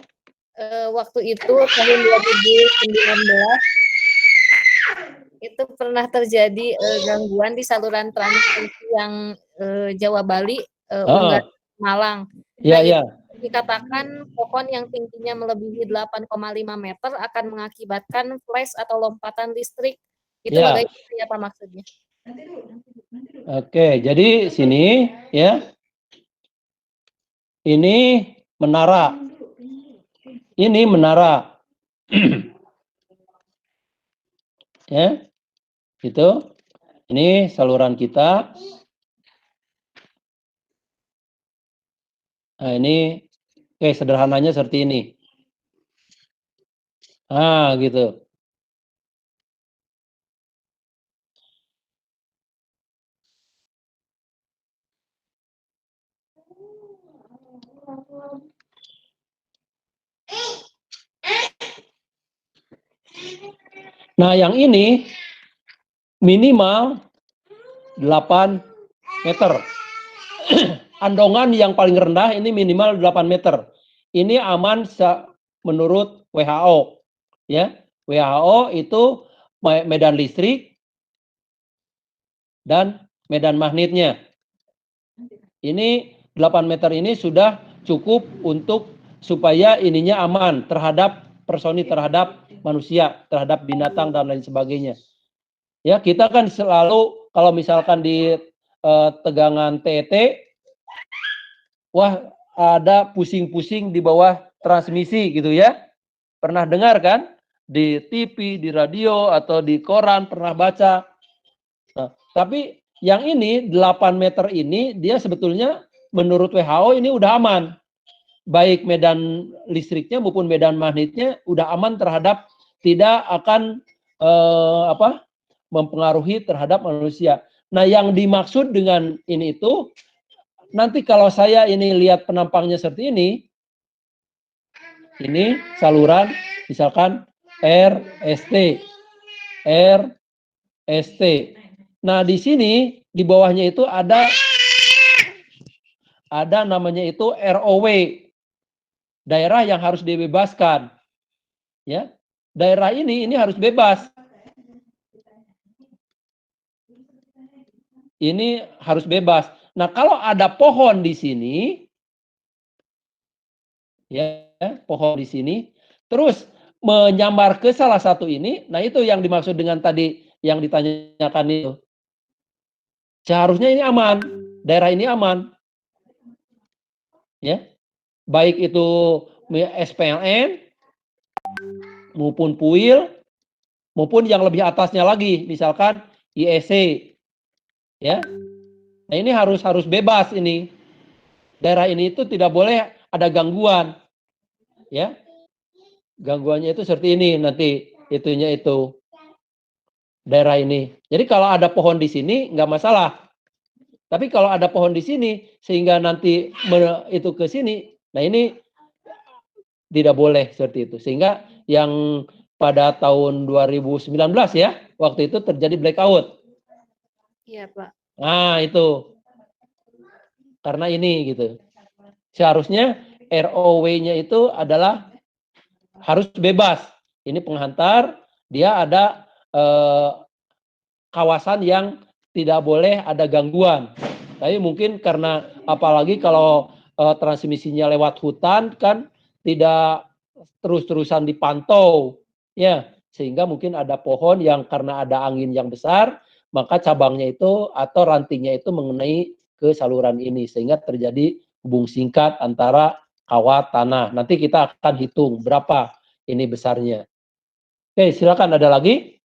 waktu itu tahun 2019 itu pernah terjadi gangguan di saluran transmisi yang Jawa Bali, Unggah Malang. Nah, Ya. itu dikatakan pohon yang tingginya melebihi 8,5 meter akan mengakibatkan flash atau lompatan listrik. Itu Ya. bagaimana ya Pak maksudnya? Oke, jadi sini ya. Ini menara. Ini menara. Ya. Itu. Ini saluran kita. Nah, ini sederhananya seperti ini. Nah, gitu. Nah, yang ini minimal 8 meter. Andongan yang paling rendah ini minimal 8 meter. Ini aman menurut WHO. Ya, WHO itu medan listrik dan medan magnetnya. Ini 8 meter ini sudah cukup untuk supaya ininya aman terhadap personil, terhadap manusia, terhadap binatang dan lain sebagainya. Ya, kita kan selalu kalau misalkan di tegangan TET, wah ada pusing-pusing di bawah transmisi gitu ya. Pernah dengar kan? Di TV, di radio, atau di koran pernah baca. Nah, tapi yang ini 8 meter ini dia sebetulnya menurut WHO ini udah aman. Baik medan listriknya maupun medan magnetnya udah aman terhadap tidak akan mempengaruhi terhadap manusia. Nah, yang dimaksud dengan ini itu nanti kalau saya ini lihat penampangnya seperti ini saluran misalkan RST. Nah, di sini di bawahnya itu ada namanya itu ROW. Daerah yang harus dibebaskan. Ya. Daerah ini harus bebas. Ini harus bebas. Nah, kalau ada pohon di sini, ya, pohon di sini, terus menyambar ke salah satu ini, nah itu yang dimaksud dengan tadi yang ditanyakan itu. Seharusnya ini aman, daerah ini aman. Ya. Baik itu SPLN maupun PUIL maupun yang lebih atasnya lagi, misalkan IEC. Ya. Nah, ini harus bebas ini. Daerah ini itu tidak boleh ada gangguan. Ya. Gangguannya itu seperti ini nanti itunya itu. Daerah ini. Jadi kalau ada pohon di sini nggak masalah. Tapi kalau ada pohon di sini sehingga nanti itu ke sini, nah ini tidak boleh seperti itu. Sehingga yang pada tahun 2019 ya, waktu itu terjadi blackout. Iya, Pak. Nah, itu. Karena ini gitu. Seharusnya ROW-nya itu adalah harus bebas. Ini penghantar, dia ada kawasan yang tidak boleh ada gangguan. Tapi mungkin karena apalagi kalau transmisinya lewat hutan kan tidak terus-terusan dipantau, ya, sehingga mungkin ada pohon yang karena ada angin yang besar, maka cabangnya itu atau rantingnya itu mengenai ke saluran ini sehingga terjadi hubung singkat antara kawat tanah. Nanti kita akan hitung berapa ini besarnya. Oke, silakan ada lagi.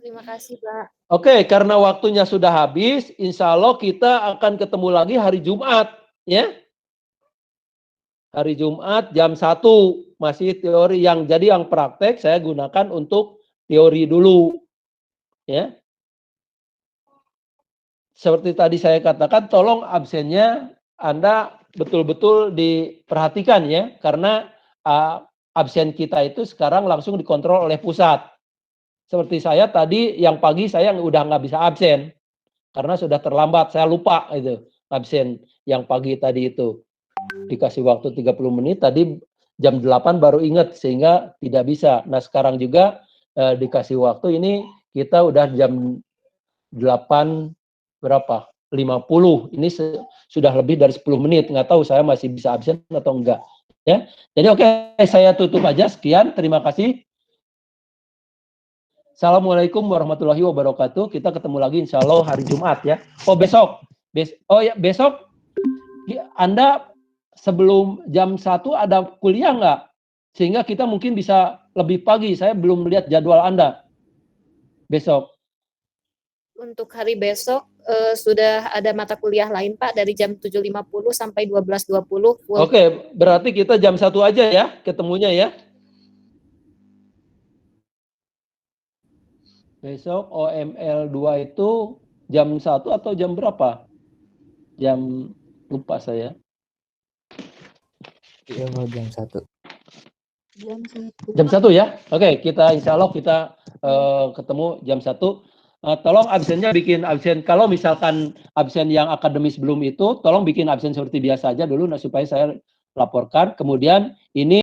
Terima kasih, Pak. Oke, karena waktunya sudah habis, insya Allah kita akan ketemu lagi hari Jumat, ya. Hari Jumat jam 1 masih teori, jadi yang praktek saya gunakan untuk teori dulu. Ya. Seperti tadi saya katakan, tolong absennya Anda betul-betul diperhatikan ya, karena absen kita itu sekarang langsung dikontrol oleh pusat. Seperti saya tadi yang pagi saya udah nggak bisa absen karena sudah terlambat, saya lupa itu absen yang pagi tadi itu. Dikasih waktu 30 menit, tadi jam 8 baru ingat sehingga tidak bisa. Nah, sekarang juga dikasih waktu ini kita udah jam 8 berapa? 50. Ini sudah lebih dari 10 menit. Nggak tahu saya masih bisa absen atau enggak. Ya. Jadi oke, saya tutup aja. Sekian, terima kasih. Assalamualaikum warahmatullahi wabarakatuh. Kita ketemu lagi insya Allah hari Jumat ya. Oh besok. Besok Anda sebelum jam 1 ada kuliah nggak? Sehingga kita mungkin bisa lebih pagi. Saya belum melihat jadwal Anda. Besok. Untuk hari besok sudah ada mata kuliah lain Pak dari jam 7.50 sampai 12.20. Oke, berarti kita jam 1 aja ya ketemunya ya. Besok OML 2 itu jam 1 atau jam berapa? Jam lupa saya. Iya, Pak, jam 1. Jam 1. Jam 1 ya? Oke, kita insya Allah kita ketemu jam 1. Tolong absennya bikin absen, kalau misalkan absen yang akademis belum itu, tolong bikin absen seperti biasa aja dulu, nah, supaya saya laporkan. Kemudian ini